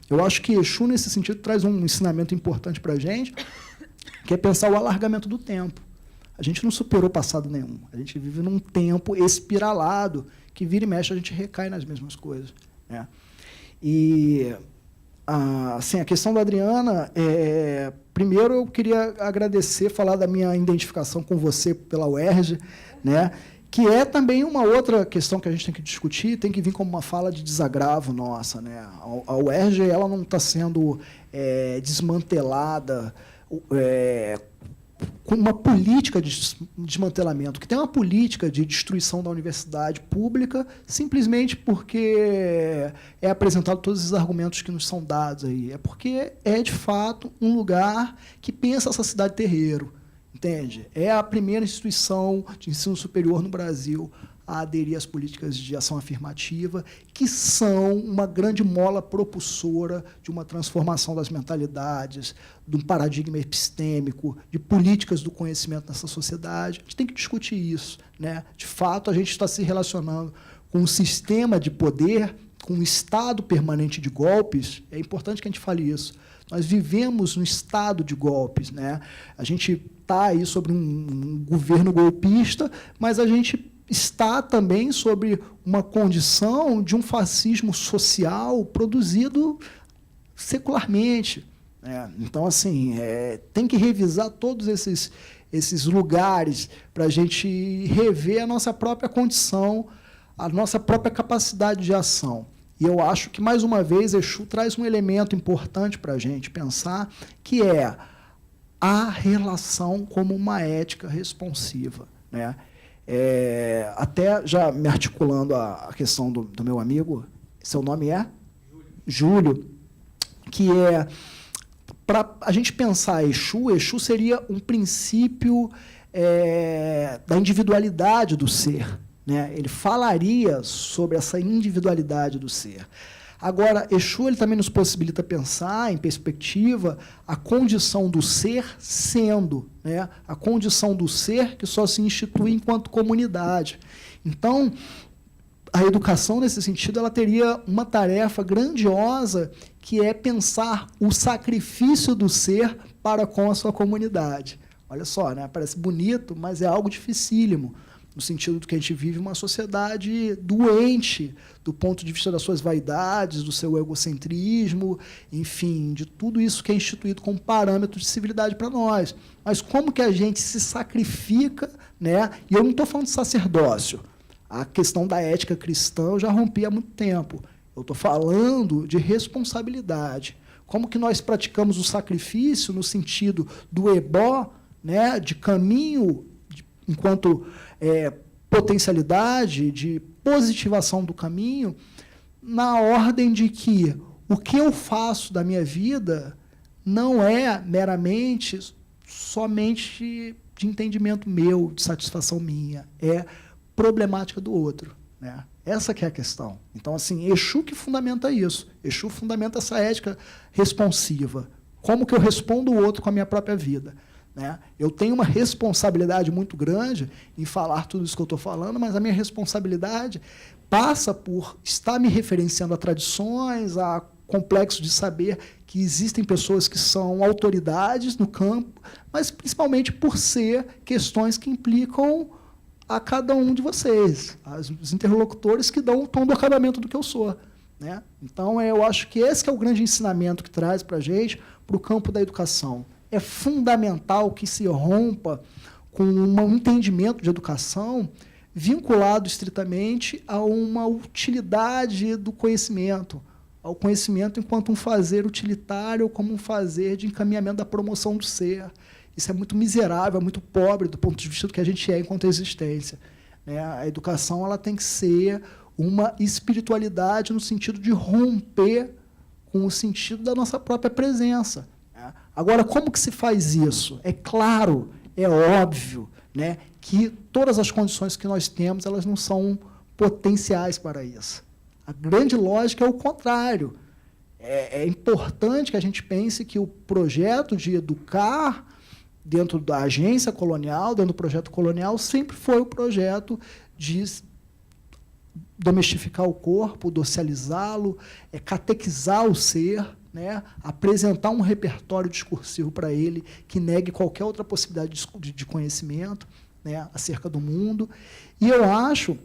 Eu acho que Exu, nesse sentido, traz um ensinamento importante para a gente, que é pensar o alargamento do tempo. A gente não superou passado nenhum. A gente vive num tempo espiralado, que vira e mexe a gente recai nas mesmas coisas. E assim, a questão da Adriana, primeiro eu queria agradecer, falar da minha identificação com você pela UERJ, que é também uma outra questão que a gente tem que discutir, tem que vir como uma fala de desagravo nossa. A UERJ ela não está sendo desmantelada com uma política de desmantelamento, que tem uma política de destruição da universidade pública, simplesmente porque é apresentado todos os argumentos que nos são dados aí. É porque é, de fato, um lugar que pensa essa cidade terreiro. Entende? É a primeira instituição de ensino superior no Brasil a aderir às políticas de ação afirmativa, que são uma grande mola propulsora de uma transformação das mentalidades, de um paradigma epistêmico, de políticas do conhecimento nessa sociedade. A gente tem que discutir isso. De fato, a gente está se relacionando com um sistema de poder, com um estado permanente de golpes. É importante que a gente fale isso. Nós vivemos um estado de golpes. A gente está aí sobre um governo golpista, mas a gente está também sobre uma condição de um fascismo social produzido secularmente. Então, assim, tem que revisar todos esses lugares para a gente rever a nossa própria condição, a nossa própria capacidade de ação. E eu acho que, mais uma vez, Exu traz um elemento importante para a gente pensar, que é a relação como uma ética responsiva. Até já me articulando a questão do meu amigo, seu nome é? Júlio, que para a gente pensar Exu seria um princípio da individualidade do ser. Ele falaria sobre essa individualidade do ser. Agora, Exu ele também nos possibilita pensar, em perspectiva, a condição do ser sendo, a condição do ser que só se institui enquanto comunidade. Então, a educação, nesse sentido, ela teria uma tarefa grandiosa, que é pensar o sacrifício do ser para com a sua comunidade. Olha só, parece bonito, mas é algo dificílimo, no sentido de que a gente vive uma sociedade doente, do ponto de vista das suas vaidades, do seu egocentrismo, enfim, de tudo isso que é instituído como parâmetro de civilidade para nós. Mas como que a gente se sacrifica, E eu não estou falando de sacerdócio. A questão da ética cristã eu já rompi há muito tempo. Eu estou falando de responsabilidade. Como que nós praticamos o sacrifício no sentido do ebó, de caminho, enquanto potencialidade, de positivação do caminho, na ordem de que o que eu faço da minha vida não é meramente somente de entendimento meu, de satisfação minha, é problemática do outro. Essa que é a questão. Então, assim, Exu que fundamenta isso. Exu fundamenta essa ética responsiva. Como que eu respondo o outro com a minha própria vida? Eu tenho uma responsabilidade muito grande em falar tudo isso que eu estou falando, mas a minha responsabilidade passa por estar me referenciando a tradições, a complexo de saber que existem pessoas que são autoridades no campo, mas principalmente por ser questões que implicam a cada um de vocês, os interlocutores que dão o tom do acabamento do que eu sou. Né? Então, eu acho que esse que é o grande ensinamento que traz para a gente, para o campo da educação. É fundamental que se rompa com um entendimento de educação vinculado estritamente a uma utilidade do conhecimento, ao conhecimento enquanto um fazer utilitário, como um fazer de encaminhamento da promoção do ser. Isso é muito miserável, é muito pobre do ponto de vista do que a gente é enquanto existência. Né? A educação ela tem que ser uma espiritualidade no sentido de romper com o sentido da nossa própria presença. Né? Agora, como que se faz isso? É claro, é óbvio, né, que todas as condições que nós temos elas não são potenciais para isso. A grande lógica é o contrário. É importante que a gente pense que o projeto de educar dentro da agência colonial, dentro do projeto colonial, sempre foi o projeto de domesticar o corpo, docilizá-lo, catequizar o ser, né, apresentar um repertório discursivo para ele que negue qualquer outra possibilidade de conhecimento, né, acerca do mundo. E eu acho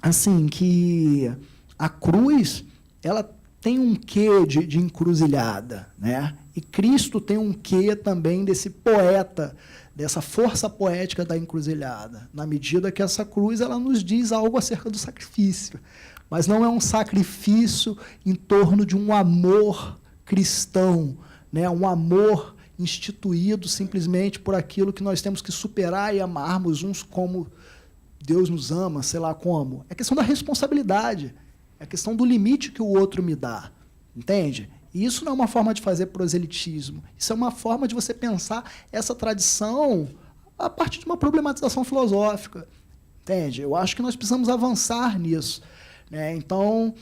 assim, que a cruz ela tem um quê de encruzilhada, né? E Cristo tem um quê também desse poeta, dessa força poética da encruzilhada, na medida que essa cruz ela nos diz algo acerca do sacrifício, mas não é um sacrifício em torno de um amor cristão, né? Um amor instituído simplesmente por aquilo que nós temos que superar e amarmos uns como Deus nos ama, sei lá como. É questão da responsabilidade, é questão do limite que o outro me dá, entende? E isso não é uma forma de fazer proselitismo, isso é uma forma de você pensar essa tradição a partir de uma problematização filosófica, entende? Eu acho que nós precisamos avançar nisso, né? Então,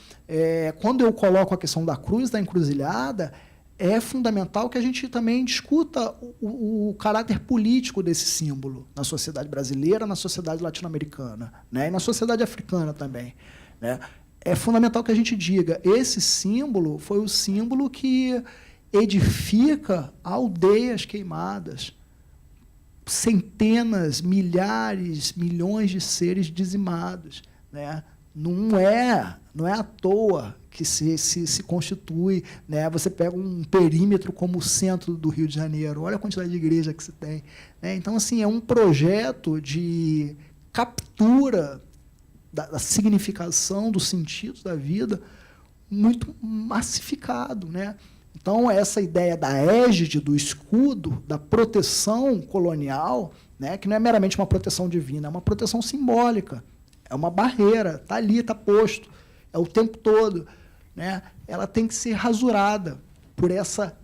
quando eu coloco a questão da cruz, da encruzilhada, é fundamental que a gente também discuta o caráter político desse símbolo na sociedade brasileira, na sociedade latino-americana, né? E na sociedade africana também, né? É fundamental que a gente diga, esse símbolo foi o símbolo que edifica aldeias queimadas, centenas, milhares, milhões de seres dizimados, né? Não é à toa que se constitui, né? Você pega um perímetro como o centro do Rio de Janeiro, olha a quantidade de igreja que se tem, né? Então, assim, é um projeto de captura da significação, dos sentidos da vida, muito massificado, né? Então, essa ideia da égide, do escudo, da proteção colonial, né, que não é meramente uma proteção divina, é uma proteção simbólica, é uma barreira, está ali, está posto, é o tempo todo, né? Ela tem que ser rasurada por essa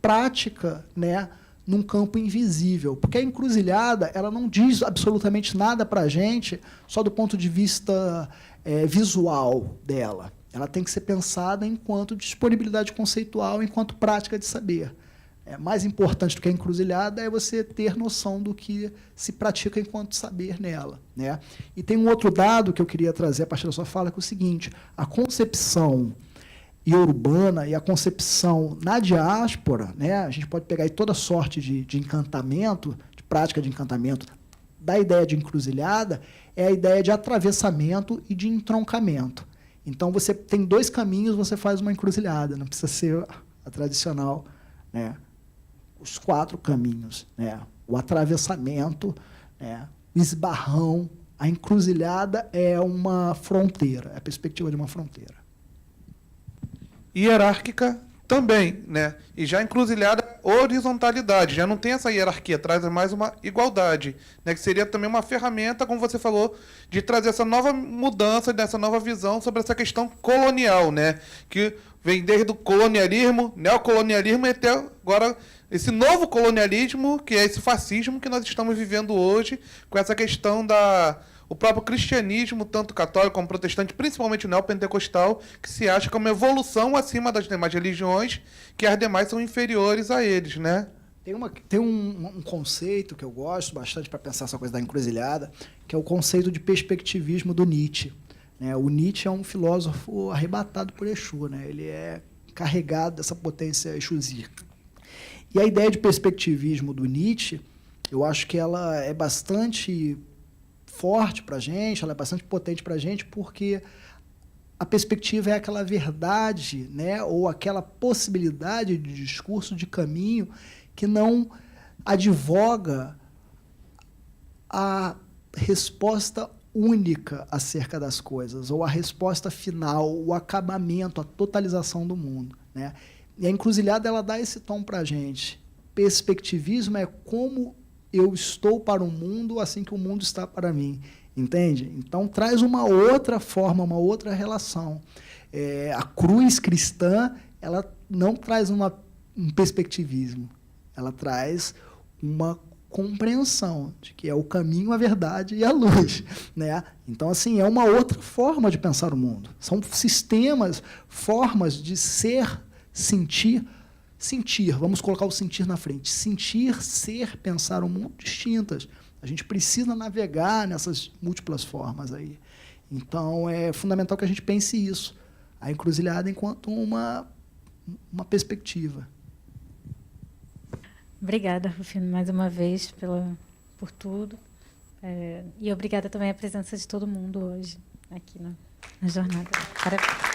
prática, né, num campo invisível, porque a encruzilhada ela não diz absolutamente nada para a gente só do ponto de vista visual dela. Ela tem que ser pensada enquanto disponibilidade conceitual, enquanto prática de saber. Mais importante do que a encruzilhada é você ter noção do que se pratica enquanto saber nela, né? E tem um outro dado que eu queria trazer a partir da sua fala, que é o seguinte: a concepção urbana e a concepção na diáspora, né? A gente pode pegar aí toda sorte de encantamento, de prática de encantamento, da ideia de encruzilhada, é a ideia de atravessamento e de entroncamento. Então, você tem dois caminhos, você faz uma encruzilhada, não precisa ser a tradicional, né? Os 4 caminhos, né? O atravessamento, né? O esbarrão, a encruzilhada é uma fronteira, é a perspectiva de uma fronteira. Hierárquica também, né? E já encruzilhada, horizontalidade, já não tem essa hierarquia, traz mais uma igualdade, né? Que seria também uma ferramenta, como você falou, de trazer essa nova mudança, dessa nova visão sobre essa questão colonial, né? Que vem desde o colonialismo, neocolonialismo, e até agora esse novo colonialismo, que é esse fascismo que nós estamos vivendo hoje, com essa questão o próprio cristianismo, tanto católico como protestante, principalmente o neopentecostal, que se acha como evolução acima das demais religiões, que as demais são inferiores a eles, né? Tem um conceito que eu gosto bastante para pensar essa coisa da encruzilhada, que é o conceito de perspectivismo do Nietzsche, né? O Nietzsche é um filósofo arrebatado por Exu, né? Ele é carregado dessa potência exusíaca. E a ideia de perspectivismo do Nietzsche, eu acho que ela é bastante forte para a gente, ela é bastante potente para a gente, porque a perspectiva é aquela verdade, né, ou aquela possibilidade de discurso, de caminho, que não advoga a resposta única acerca das coisas, ou a resposta final, o acabamento, a totalização do mundo, né? E a encruzilhada, ela dá esse tom para a gente. Perspectivismo é como eu estou para o mundo assim que o mundo está para mim, entende? Então, traz uma outra forma, uma outra relação. A cruz cristã, ela não traz um perspectivismo, ela traz uma compreensão de que é o caminho, a verdade e a luz, né? Então, assim, é uma outra forma de pensar o mundo. São sistemas, formas de ser, sentir, vamos colocar o sentir na frente. Sentir, ser, pensar o mundo distintas. A gente precisa navegar nessas múltiplas formas aí. Então, é fundamental que a gente pense isso. A encruzilhada enquanto uma perspectiva. Obrigada, Rufino, mais uma vez por tudo. E obrigada também à presença de todo mundo hoje aqui na jornada. Parabéns.